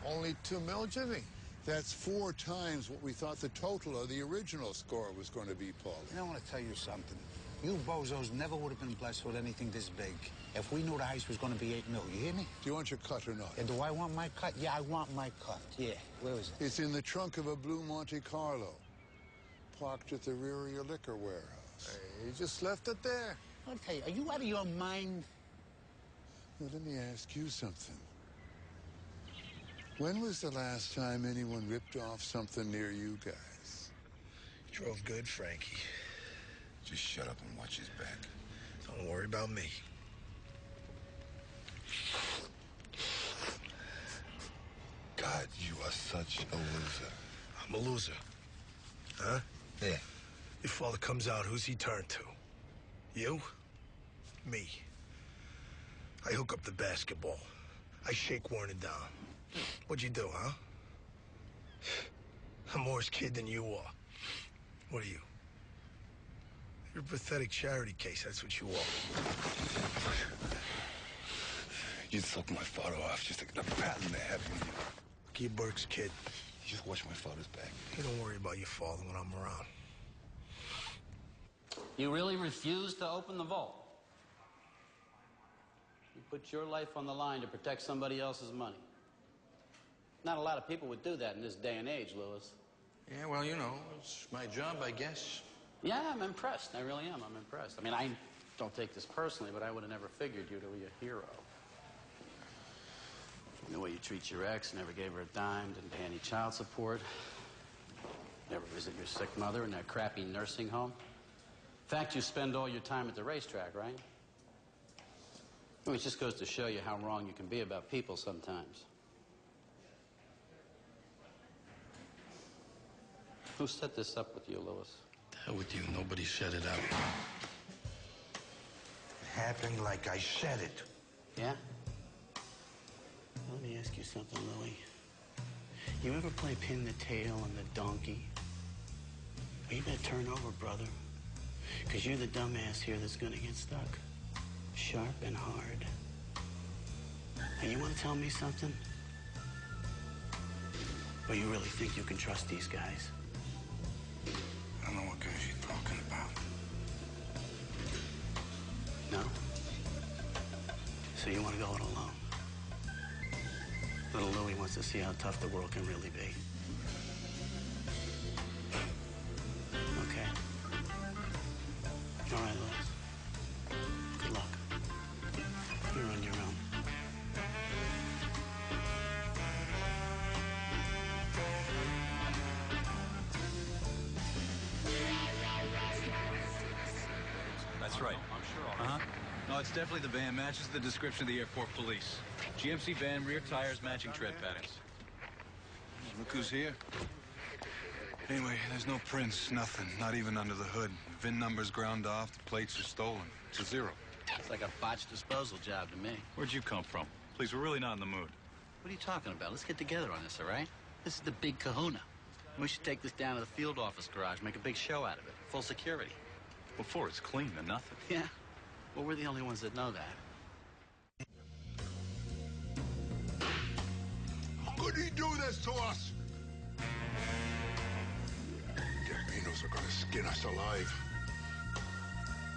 Only 2 mil, Jimmy? That's 4 times what we thought the total of the original score was going to be, Paulie. I want to tell you something. You bozos never would have been blessed with anything this big if we knew the heist was going to be 8 mil. You hear me? Do you want your cut or not? And do I want my cut? Yeah, I want my cut. Yeah. Where is it? It's in the trunk of a blue Monte Carlo, parked at the rear of your liquor warehouse. Hey, you just left it there. I'll tell you, are you out of your mind? Well, let me ask you something. When was the last time anyone ripped off something near you guys? Drove good, Frankie. Just shut up and watch his back. Don't worry about me. God, you are such a loser. I'm a loser. Huh? Yeah. Your father comes out, who's he turn to? You? Me. I hook up the basketball. I shake Warner down. What'd you do, huh? I'm more his kid than you are. What are you? You're a pathetic charity case, that's what you are. You'd suck my father off just a pat in the head when you... Keep Burke's kid. You just watch my father's back. You don't worry about your father when I'm around. You really refuse to open the vault? You put your life on the line to protect somebody else's money. Not a lot of people would do that in this day and age, Louis. Yeah, well, you know, it's my job, I guess. Yeah, I'm impressed. I really am. I'm impressed. I mean, I don't take this personally, but I would have never figured you to be a hero. The way you treat your ex, never gave her a dime, didn't pay any child support. Never visit your sick mother in that crappy nursing home. In fact, you spend all your time at the racetrack, right? I mean, it just goes to show you how wrong you can be about people sometimes. Who set this up with you, Lewis? The hell with you. Nobody set it up. It happened like I said it. Yeah? Let me ask you something, Louie. You ever play pin the tail on the donkey? Well, you better turn over, brother. Because you're the dumbass here that's gonna get stuck. Sharp and hard. And you want to tell me something? Or you really think you can trust these guys? I don't know what guys you're talking about. No? So you want to go it alone? Little Louie wants to see how tough the world can really be. Okay. All right, Lewis. Good luck. You're on your own. That's right. I'm sure. Uh-huh. No, it's definitely the van. Matches the description of the airport police. GMC van, rear tires, matching tread patterns. Look who's here. Anyway, there's no prints, nothing. Not even under the hood. VIN number's ground off, the plates are stolen. It's a zero. It's like a botched disposal job to me. Where'd you come from? Please, we're really not in the mood. What are you talking about? Let's get together on this, all right? This is the big kahuna. We should take this down to the field office garage, make a big show out of it. Full security. Before it's clean than nothing. Yeah. Well, we're the only ones that know that. How could he do this to us? Gambinos are gonna skin us alive.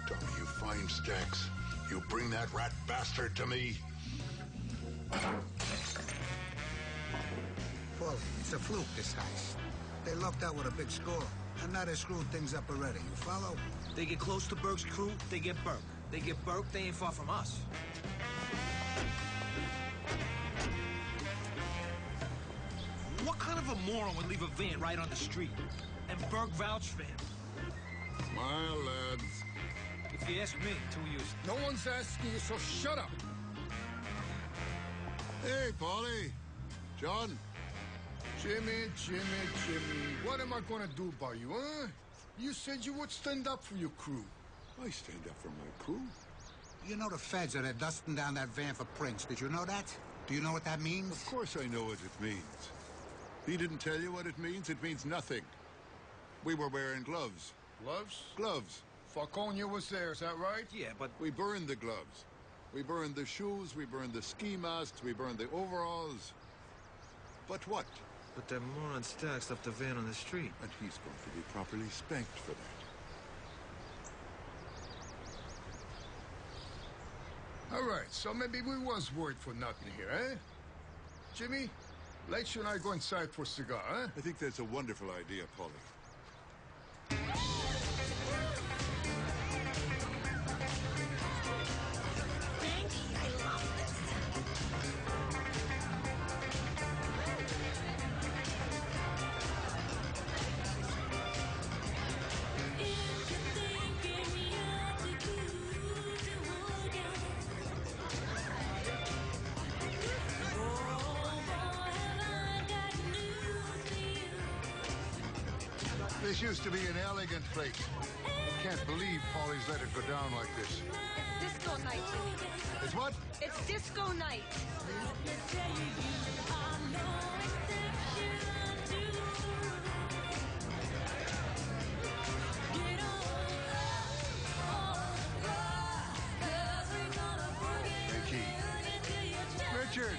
Tommy, you find Stacks. You bring that rat bastard to me. Paulie, it's a fluke, this heist. They lucked out with a big score, and now they screwed things up already. You follow? They get close to Burke's crew, they get Burke. They get Burke, they ain't far from us. What kind of a moron would leave a van right on the street? And Burke vouched for him. Well, lads. If you ask me, 2 years. No one's asking you, so shut up. Hey, Paulie. John. Jimmy. What am I gonna do by you, huh? You said you would stand up for your crew. I stand up for my crew. You know the feds are there dusting down that van for prints. Did you know that? Do you know what that means? Of course I know what it means. He didn't tell you what it means? It means nothing. We were wearing gloves. Gloves? Gloves. Falcone was there, is that right? Yeah, but... We burned the gloves. We burned the shoes, we burned the ski masks, we burned the overalls. But what? But that moron Stacks left the van on the street. And he's going to be properly spanked for that. All right, so maybe we was worried for nothing here, eh? Jimmy, let's you and I go inside for a cigar, eh? I think that's a wonderful idea, Paulie. This used to be an elegant place. I can't believe Paulie's let it go down like this. It's disco night, Jimmy. It's what? It's disco night. Hey, Key. Richard,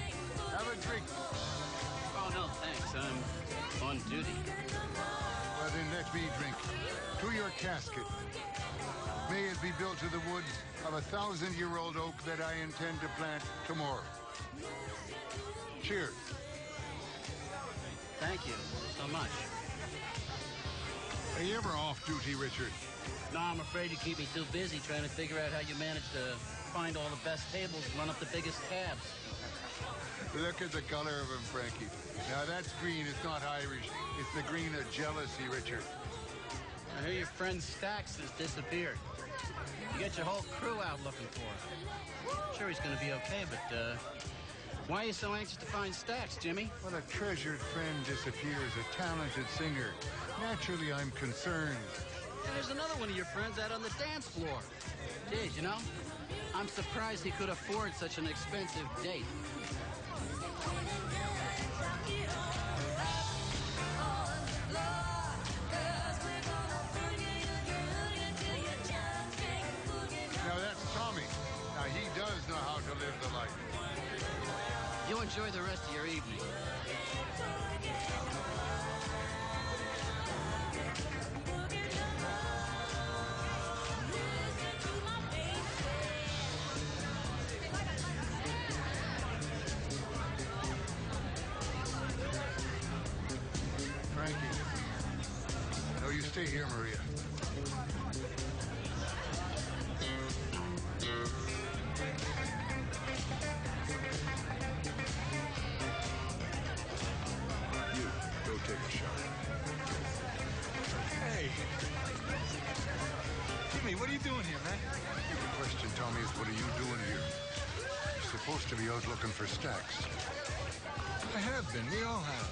have a drink. Oh, no, thanks. I'm on duty. Well, then let me drink. To your casket. May it be built to the wood of a 1,000-year-old oak that I intend to plant tomorrow. Cheers. Thank you so much. Are you ever off duty, Richard? No, I'm afraid you keep me too busy trying to figure out how you manage to find all the best tables and run up the biggest tabs. Look at the color of him, Frankie. Now, that's green. It's not Irish. It's the green of jealousy, Richard. I hear your friend Stacks has disappeared. You got your whole crew out looking for him. I'm sure he's going to be okay, but Why are you so anxious to find Stacks, Jimmy? When a treasured friend disappears, a talented singer, naturally I'm concerned. There's another one of your friends out on the dance floor. Geez, you know, I'm surprised he could afford such an expensive date. Now that's Tommy. Now he does know how to live the life. You enjoy the rest of your evening. Frankie. No, you stay here, Maria. You, go take a shower. Hey. Jimmy, what are you doing here, man? The question, Tommy, is what are you doing here? You're supposed to be out looking for Stacks. I have been. We all have.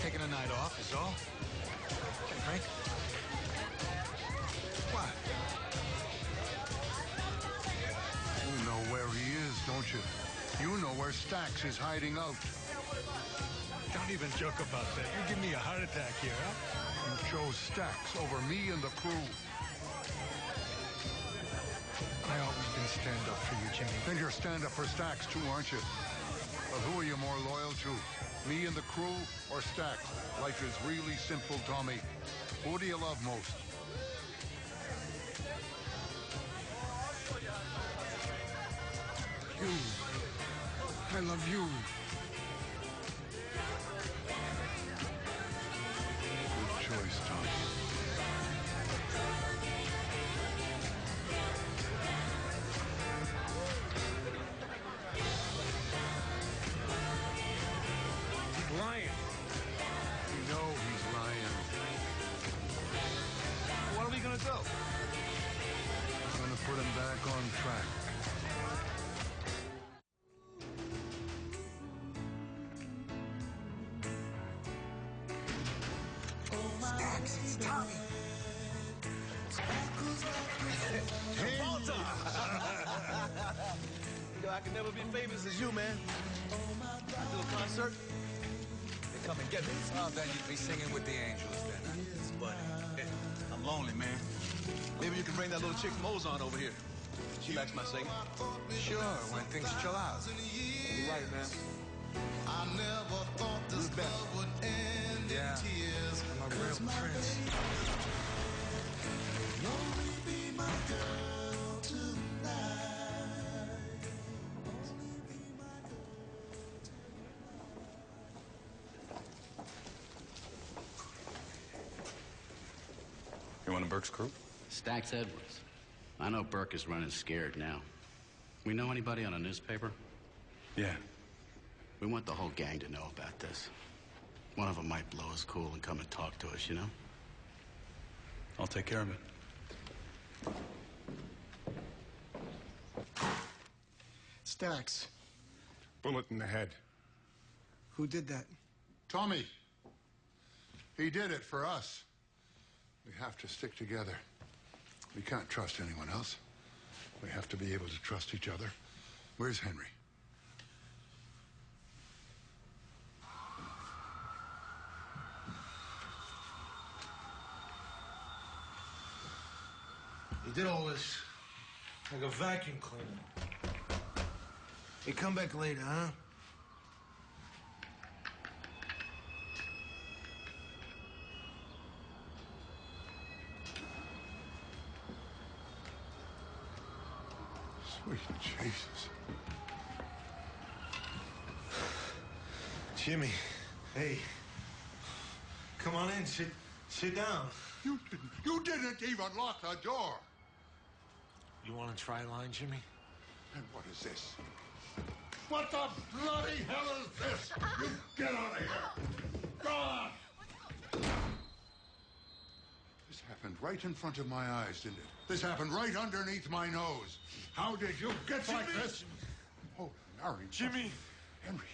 Taking a night off is all. Hey, Frank. What? You know where he is, don't you? You know where Stacks is hiding out. Don't even joke about that. You give me a heart attack here, huh? You chose Stacks over me and the crew. I always been stand up for you, Jimmy. Then you're stand up for Stacks too, aren't you? Well, who are you more loyal to? Me and the crew or Stacks? Life is really simple, Tommy. Who do you love most? You. I love you. Good choice, Tommy. He's lying. You know he's lying. What are we gonna do? I'm gonna put him back on track. Stacks, it's Tommy. You know, I can never be famous as you, man. I do a concert, they come and get me. Oh, then you'd be singing with the angels then. But I'm lonely, man. Maybe you can bring that little chick Mozon over here. She likes my singing. Sure, when things chill out. You're right, man. I never thought this love would end in tears. I'm a real prince. You'll only be my girl tonight. Only be my girl You one of Burke's crew? Stacks Edwards. I know Burke is running scared now. We know anybody on a newspaper? Yeah. We want the whole gang to know about this. One of them might blow his cool and come and talk to us, you know? I'll take care of it. Stacks. Bullet in the head. Who did that? Tommy. He did it for us. We have to stick together. We can't trust anyone else. We have to be able to trust each other. Where's Henry? He did all this like a vacuum cleaner. Hey, come back later, huh? Sweet Jesus. Jimmy. Hey. Come on in. Sit down. You didn't even lock the door. You want to try a line, Jimmy? And what is this? What the bloody hell is this? You get out of here. Go on. This happened right in front of my eyes, didn't it? This happened right underneath my nose. How did you get like this? Oh, Larry. Jimmy. Henry,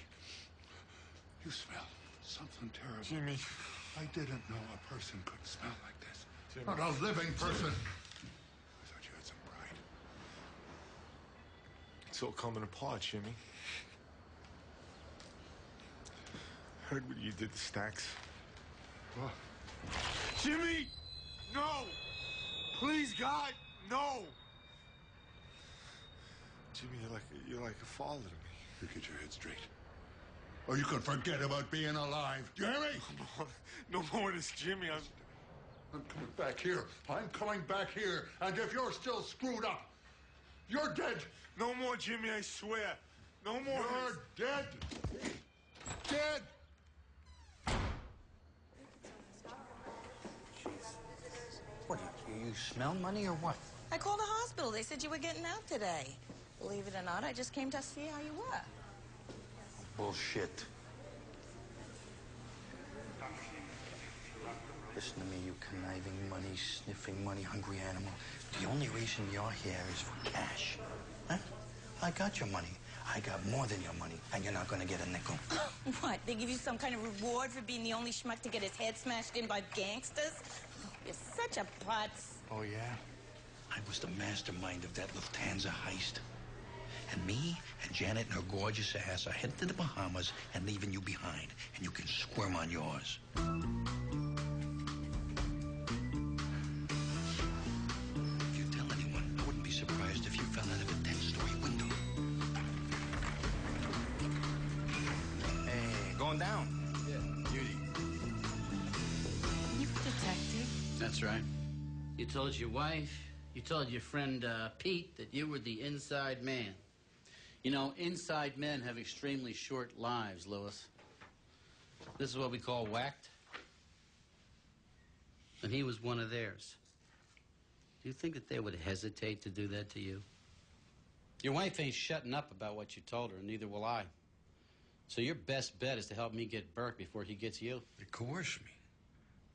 you smell something terrible. Jimmy. I didn't know a person could smell like this. Jimmy. Not a living person. I thought you had some pride. It's all coming apart, Jimmy. Heard what you did to Stacks. What? Jimmy! No! Please, God, no! Jimmy, you're like a father to me. You get your head straight. Or you can forget about being alive. Do you hear me? No more of this, Jimmy. I'm coming back here. I'm coming back here. And if you're still screwed up, you're dead. No more, Jimmy, I swear. No more. You're dead. Dead. What, you smell money or what? I called the hospital. They said you were getting out today. Believe it or not, I just came to see how you were. Bullshit. Listen to me, you conniving, money-sniffing, money-hungry animal. The only reason you're here is for cash. Huh? I got your money. I got more than your money, and you're not gonna get a nickel. What? They give you some kind of reward for being the only schmuck to get his head smashed in by gangsters? You're such a putz. Oh, yeah? I was the mastermind of that Lufthansa heist. And me and Janet and her gorgeous ass are headed to the Bahamas and leaving you behind. And you can squirm on yours. If you tell anyone, I wouldn't be surprised if you fell out of a 10-story window. Hey, going down. Yeah, Judy. You detective? That's right. You told your wife, you told your friend Pete that you were the inside man. You know, inside men have extremely short lives, Louis. This is what we call whacked. And he was one of theirs. Do you think that they would hesitate to do that to you? Your wife ain't shutting up about what you told her, and neither will I. So your best bet is to help me get Burke before he gets you. They coerced me.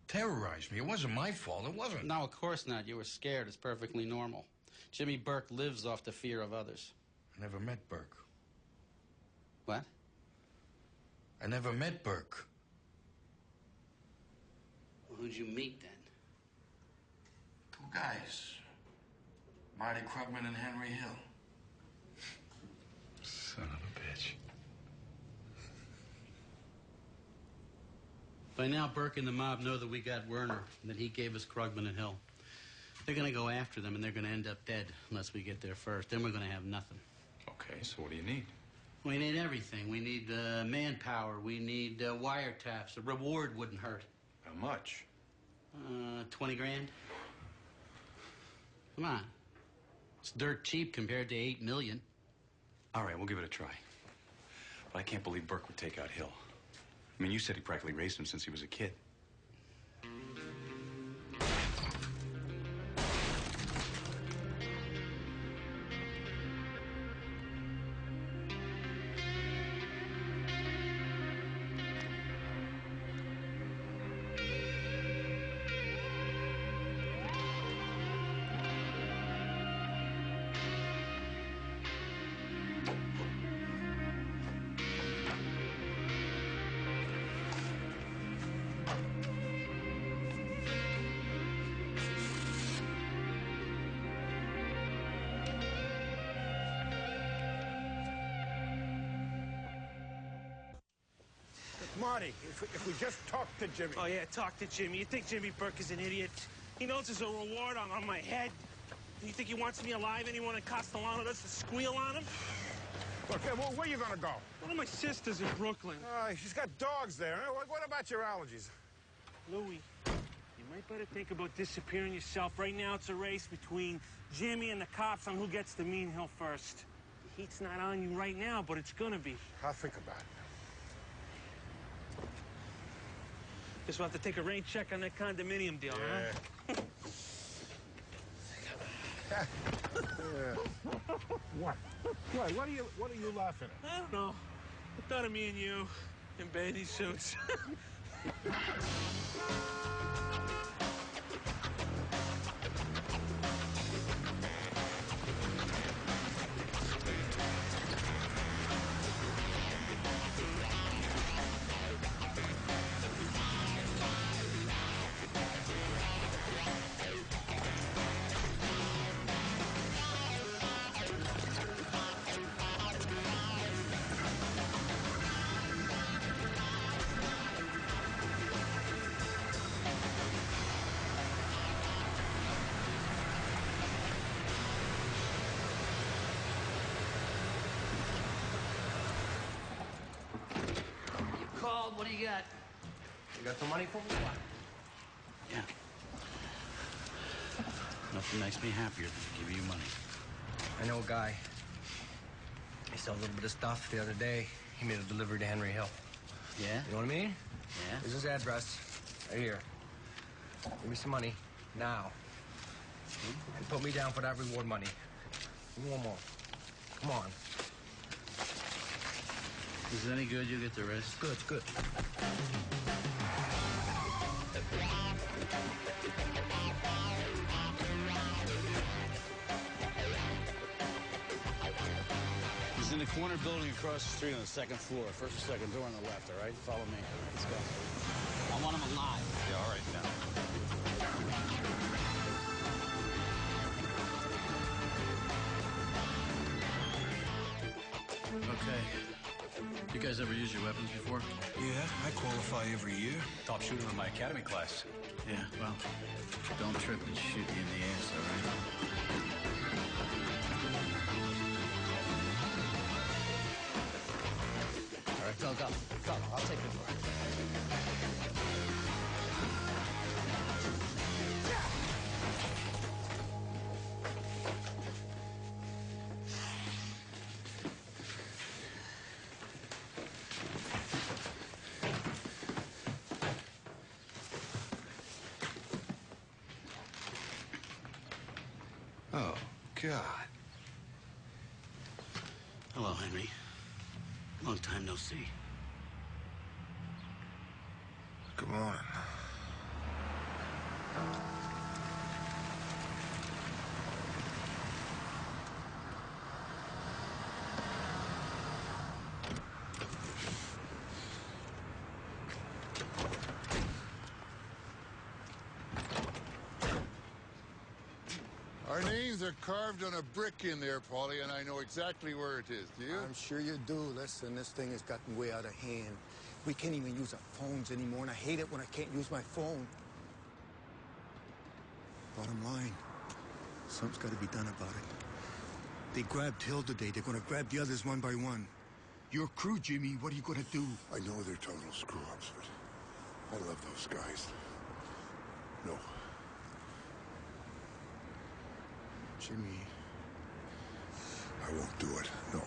Terrorized me. It wasn't my fault. It wasn't. No, of course not. You were scared. It's perfectly normal. Jimmy Burke lives off the fear of others. I never met Burke. What? I never met Burke. Well, who'd you meet then? Two guys. Marty Krugman and Henry Hill. Son of a bitch. By now, Burke and the mob know that we got Werner and that he gave us Krugman and Hill. They're going to go after them, and they're going to end up dead unless we get there first. Then we're going to have nothing. Okay, so what do you need? We need everything. We need manpower. We need wiretaps. A reward wouldn't hurt. How much? 20 grand. Come on. It's dirt cheap compared to 8 million. All right, we'll give it a try. But I can't believe Burke would take out Hill. I mean, you said he practically raised him since he was a kid. Marty, if we just talk to Jimmy. Oh, yeah, talk to Jimmy. You think Jimmy Burke is an idiot? He knows there's a reward on my head. You think he wants me alive? Anyone in Castellano does to squeal on him? Okay, well, where you gonna go? One of my sisters in Brooklyn. She's got dogs there. What about your allergies? Louis, you might better think about disappearing yourself. Right now, it's a race between Jimmy and the cops on who gets to Mean Hill first. The heat's not on you right now, but it's gonna be. I'll think about it. Guess we'll have to take a rain check on that condominium deal, huh? What? What are you laughing at? I don't know. I thought of me and you in bathing suits. what do you got? You got some money for me? Yeah. Nothing makes me happier than to give you money. I know a guy. He sold a little bit of stuff the other day. He made a delivery to Henry Hill. Yeah? You know what I mean? Yeah. Here's his address. Right here. Give me some money. Now. And put me down for that reward money. Give me one more. Come on. Is it any good? You get the rest? It's good, it's good. He's in the corner building across the street on the second floor. First or second door on the left, all right? Follow me. Let's go. I want him alive. Yeah, all right, now. Okay. You guys ever used your weapons before? Yeah, I qualify every year. Top shooter in my academy class. Yeah, well, don't trip and shoot me in the ass, all right? All right, go. I'll take the door. Oh, God. Hello, Henry. Long time no see. Good morning. Our names are carved on a brick in there, Paulie, and I know exactly where it is. Do you? I'm sure you do. Listen, this thing has gotten way out of hand. We can't even use our phones anymore, and I hate it when I can't use my phone. Bottom line, something's got to be done about it. They grabbed Hill today. They're going to grab the others one by one. Your crew, Jimmy, what are you going to do? I know they're total screw-ups, but I love those guys. No. Jimmy. I won't do it, no.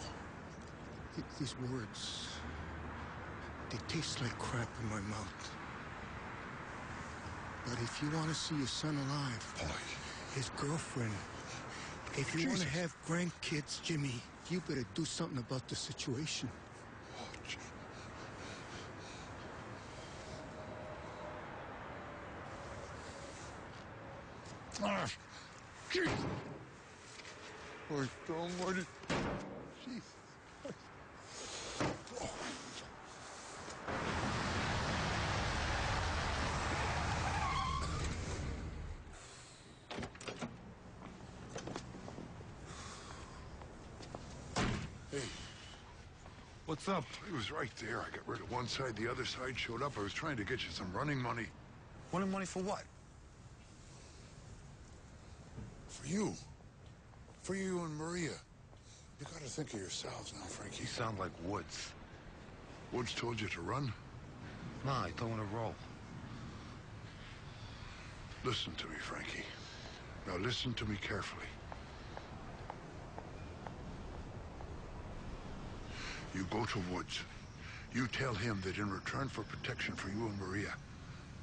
These words, they taste like crap in my mouth. But if you want to see your son alive, Paulie. His girlfriend, if you want to have grandkids, Jimmy, you better do something about the situation. Oh, Ah, jeez. Oh, so much. Jesus. Hey. What's up? It was right there. I got rid of one side, the other side showed up. I was trying to get you some running money. Running money for what? For you. For you and Maria. You gotta think of yourselves now, Frankie. You sound like Woods. Woods told you to run? Nah, I told him to roll. Listen to me, Frankie. Now listen to me carefully. You go to Woods. You tell him that in return for protection for you and Maria,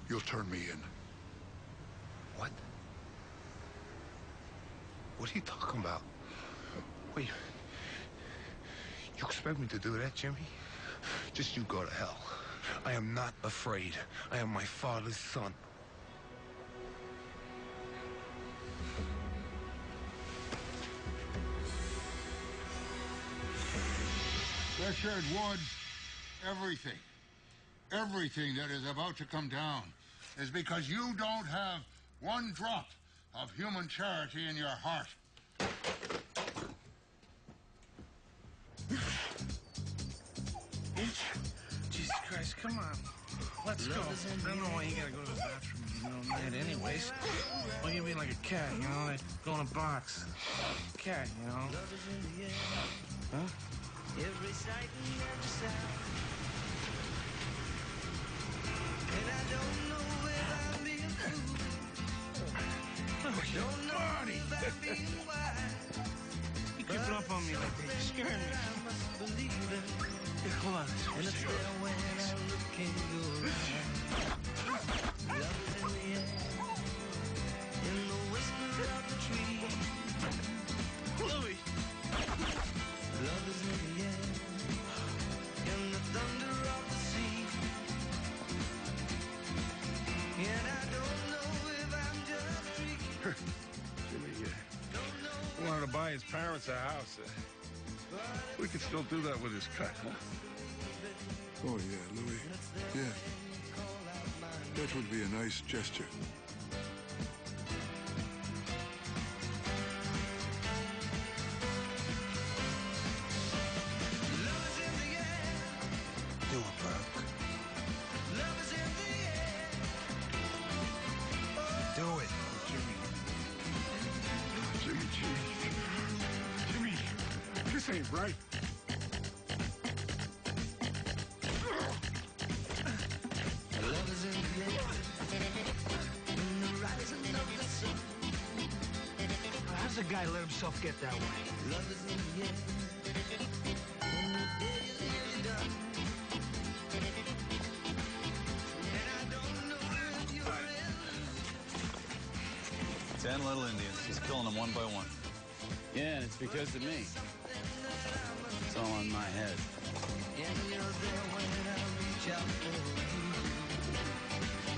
you'll turn me in. What? What are you talking about? Wait. You expect me to do that, Jimmy? Just you go to hell. I am not afraid. I am my father's son. Richard Woods, everything that is about to come down is because you don't have one drop of human charity in your heart. Jesus Christ, come on. Let's go. I don't know why you gotta go to the bathroom in the middle of the night anyways. Why you being like a cat, you know, like go in a box. Cat, you know? Huh? Every sight and every sound. Marty! You keeping up on me like that. You're scaring me. Here, come on. Let's see. Louis! Love is in the air, in the thunder of the sea. And I don't know if I'm just dreaming. Jimmy wanted to buy his parents a house. We could still do that with his cut, huh? Oh, yeah, Louis. Yeah. That would be a nice gesture. Do it, Burke. Do it. Jimmy, this ain't right. Love is in the air, in the rising of the sun. How's a guy let himself get that way? Love is in the air, when the day is nearly done. And I don't know if you're in. 10 little Indians. He's killing them one by one. Yeah, and it's because of me. It's all on my head. And you're there when I reach out for you.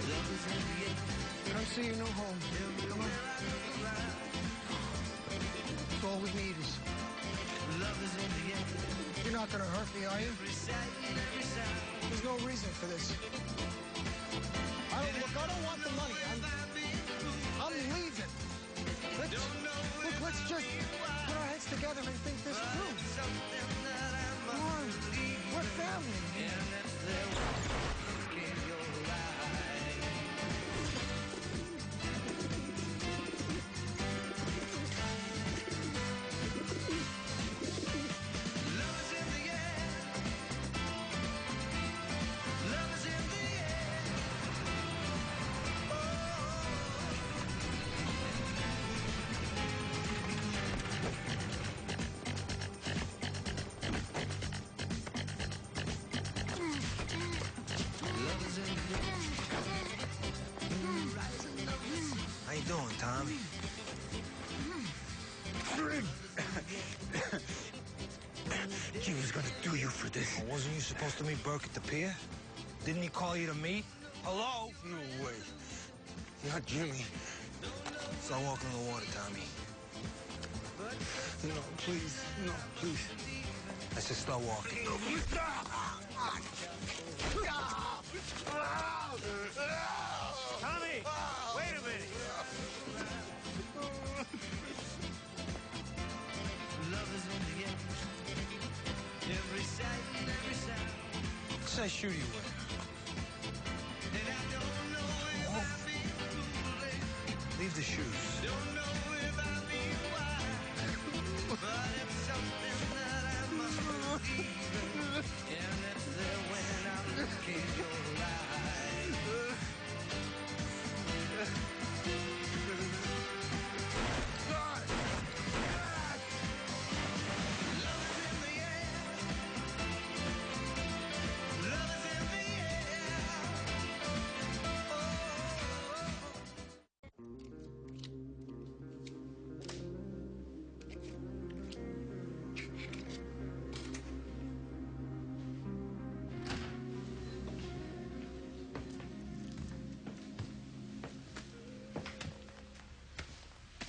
Love is in the air. Come see your new home. Come on. That's all we need is. Love is in the air. You're not gonna hurt me, are you? There's no reason for this. I don't want the money. I'm leaving. Let's just put our heads together and think this through. Come on. We're family. How you doing, Tommy? He was gonna do you for this. Well, wasn't you supposed to meet Burke at the pier? Didn't he call you to meet? Hello? No way. Not Jimmy. Start walking in the water, Tommy. No, please. No, please. I said start walking. No, please. Tommy, wait a minute. Love is in the air. Every sight and every sound. What size shoe do you wear? And I don't know if I'm being foolish. Leave the shoes. Don't know if I'm being wise. But it's something that I must believe. And it's there when I look in your eyes.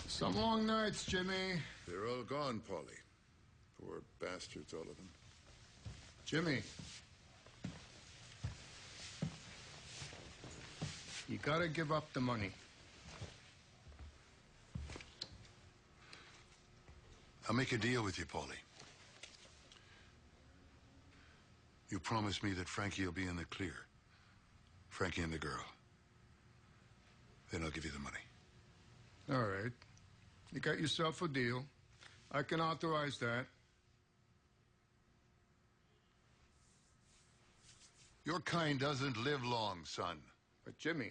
Some long nights, Jimmy. They're all gone, Paulie. Poor bastards, all of them. Jimmy. You gotta give up the money. I'll make a deal with you, Paulie. You promise me that Frankie will be in the clear. Frankie and the girl. Then I'll give you the money. All right. You got yourself a deal. I can authorize that. Your kind doesn't live long, son. But, Jimmy,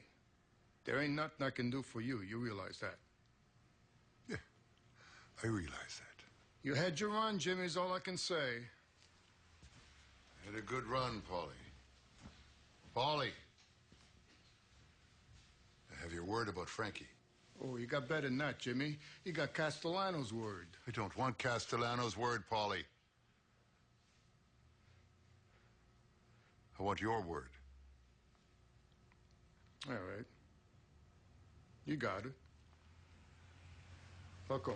there ain't nothing I can do for you. You realize that. Yeah, I realize that. You had your run, Jimmy, is all I can say. Had a good run, Paulie. Paulie! I have your word about Frankie. Oh, you got better than that, Jimmy. You got Castellano's word. I don't want Castellano's word, Paulie. I want your word. All right. You got it. Loco.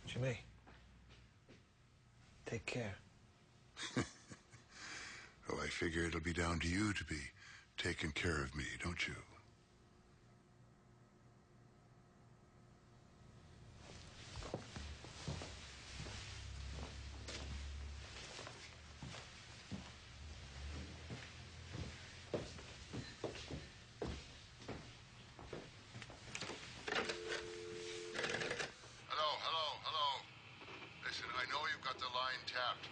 Jimmy, take care. Oh, I figure it'll be down to you to be taking care of me, don't you? Hello. Listen, I know you've got the line tapped.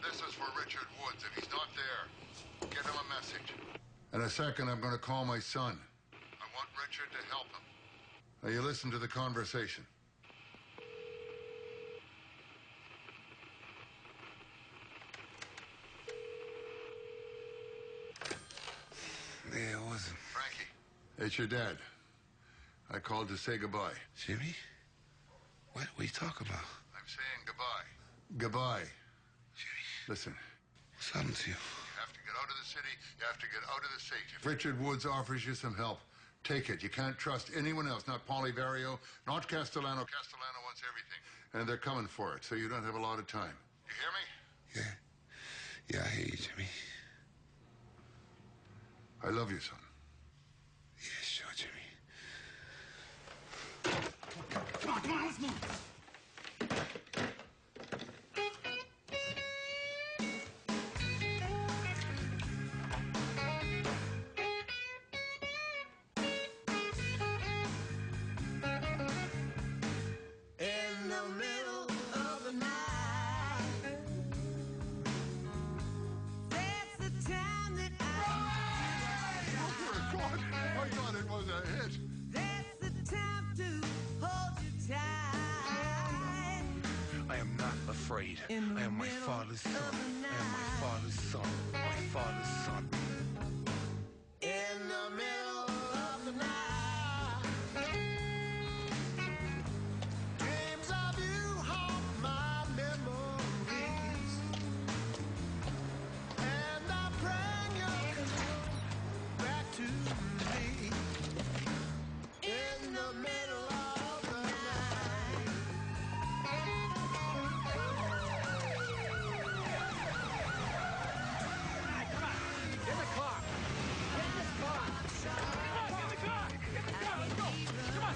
This is for Richard Woods. If he's not there, give him a message. In a second, I'm going to call my son. I want Richard to help him. Now, you listen to the conversation. Yeah, it wasn't. Frankie. It's your dad. I called to say goodbye. Jimmy? What are you talking about? I'm saying goodbye. Goodbye. Jimmy. Listen. What's happened to you? You have to get out of the city. You have to get out of the state. If Richard Woods offers you some help, take it. You can't trust anyone else. Not Paulie Vario, not Castellano. Castellano wants everything. And they're coming for it, so you don't have a lot of time. You hear me? Yeah, I hear you, Jimmy. I love you, son. Yeah, sure, Jimmy. Come on, let's move. In the middle of the night, that's the time that Oh, God, I thought it was a hit. that's the time to hold you tight. I am not afraid. I am my father's son. I am my father's son. My father's son. In the middle of the night, dreams of you haunt my memories, and I bring you back to me. In the middle of the night. Come on. Get in the car. Get in this car. Come on, get in the car. Get in the car. Let's go. Come on.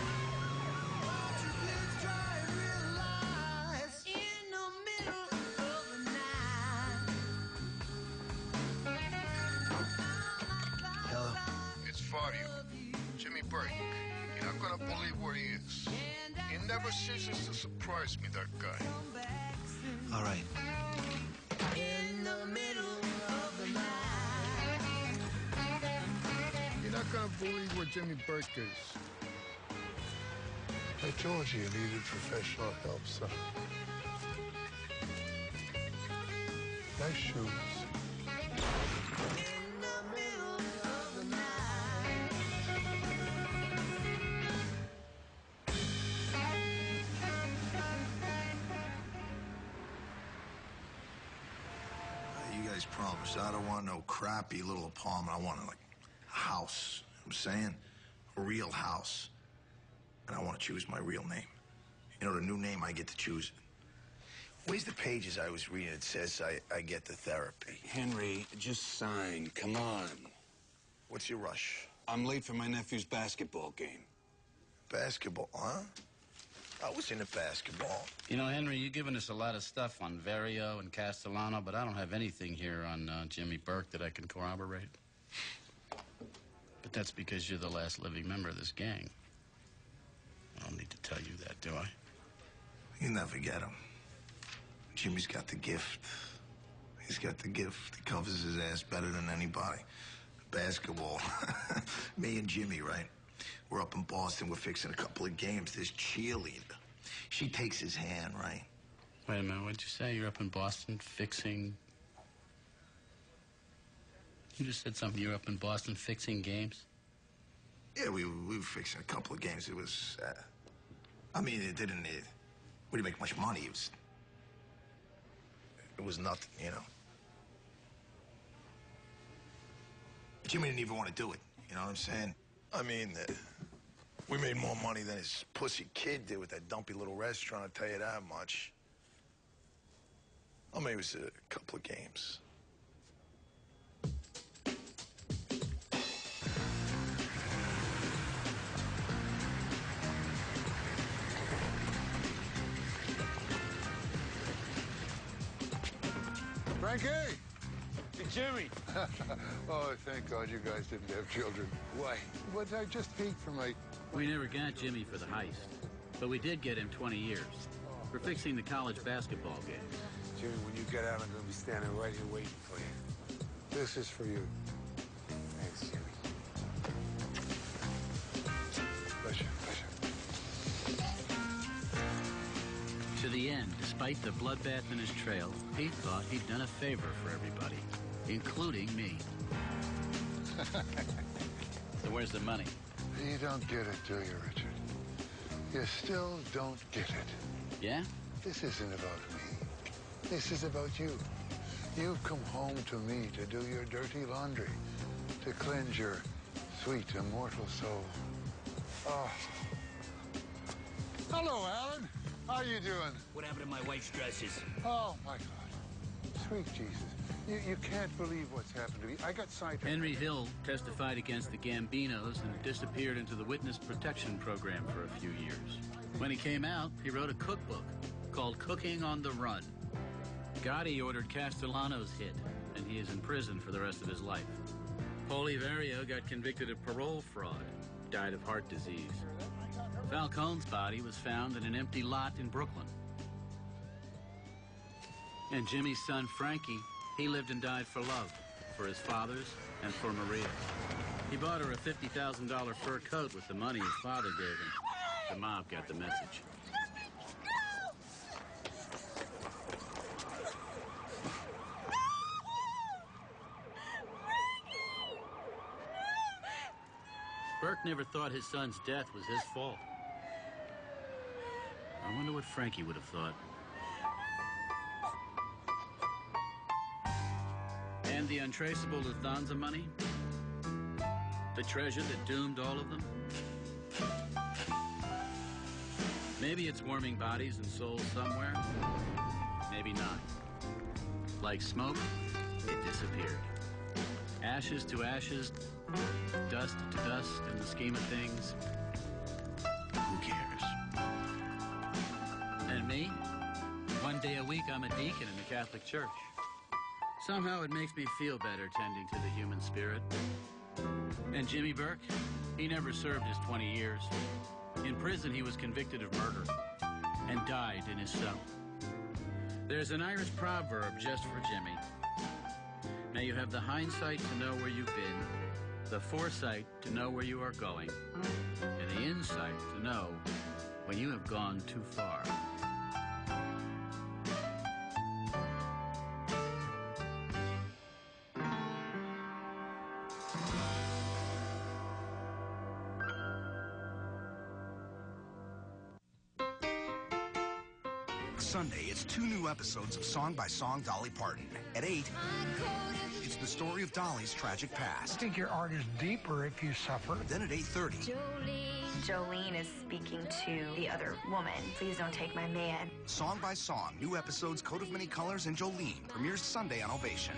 Won't you please try and realize in the middle of the night. Hello. It's Fario. Jimmy Burke. You're not gonna believe where he is. He never ceases to surprise me, that guy. All right. In the middle of the night. You're not gonna believe where Jimmy Burke is. I told you needed professional help, son. Nice shoes. In the middle of the night. You guys promised. I don't want no crappy little apartment. I want, like, a house. You know what I'm saying? A real house. And I want to choose my real name. You know, the new name, I get to choose it. Where's the pages I was reading? It says I get the therapy. Henry, just sign. Come on. What's your rush? I'm late for my nephew's basketball game. Basketball, huh? I was into basketball. You know, Henry, you've given us a lot of stuff on Vario and Castellano, but I don't have anything here on Jimmy Burke that I can corroborate. But that's because you're the last living member of this gang. I don't need to tell you that, do I? You never get him. Jimmy's got the gift. He's got the gift. He covers his ass better than anybody. Basketball. Me and Jimmy, right? We're up in Boston. We're fixing a couple of games. This cheerleader. She takes his hand, right? Wait a minute, what'd you say? You're up in Boston fixing... You just said something. You're up in Boston fixing games? Yeah, we were fixing a couple of games. It was, I mean, it didn't really make much money. It was nothing, you know. Jimmy didn't even want to do it, you know what I'm saying? I mean, we made more money than his pussy kid did with that dumpy little restaurant, I'll tell you that much. Well, maybe it was a couple of games. Frankie! Hey, Jimmy. Oh, thank God you guys didn't have children. Why? What I just hate for my... We never got Jimmy for the heist, but we did get him 20 years. We're fixing the college basketball game. Jimmy, when you get out, I'm going to be standing right here waiting for you. This is for you. Thanks, Jimmy. Pleasure, pleasure. To the end, despite the bloodbath in his trail, Pete thought he'd done a favor for everybody, including me. So where's the money? You don't get it, do you, Richard? You still don't get it. Yeah? This isn't about me. This is about you. You've come home to me to do your dirty laundry, to cleanse your sweet, immortal soul. Oh. Hello, Alan. How you doing? What happened to my wife's dresses? Oh, my God. Sweet Jesus. You can't believe what's happened to me. I got sidetracked. Henry Hill testified against the Gambinos and disappeared into the Witness Protection Program for a few years. When he came out, he wrote a cookbook called Cooking on the Run. Gotti ordered Castellano's hit, and he is in prison for the rest of his life. Oliverio got convicted of parole fraud, died of heart disease. Falcone's body was found in an empty lot in Brooklyn. And Jimmy's son, Frankie, he lived and died for love, for his father's and for Maria. He bought her a $50,000 fur coat with the money his father gave him. The mob got the message. Burke never thought his son's death was his fault. I wonder what Frankie would have thought. And the untraceable Lufthansa money? The treasure that doomed all of them? Maybe it's warming bodies and souls somewhere. Maybe not. Like smoke, it disappeared. Ashes to ashes, dust to dust in the scheme of things. Who cares? And me? One day a week, I'm a deacon in the Catholic Church. Somehow it makes me feel better tending to the human spirit. And Jimmy Burke? He never served his 20 years. In prison, he was convicted of murder and died in his cell. There's an Irish proverb just for Jimmy. May you have the hindsight to know where you've been, the foresight to know where you are going, and the insight to know when you have gone too far. Sunday, it's 2 new episodes of Song by Song Dolly Parton. At 8, it's the story of Dolly's tragic past. I think your art is deeper if you suffer. Then at 8:30, Jolene is speaking to the other woman. Please don't take my man. Song by Song, new episodes, Coat of Many Colors, and Jolene premieres Sunday on Ovation.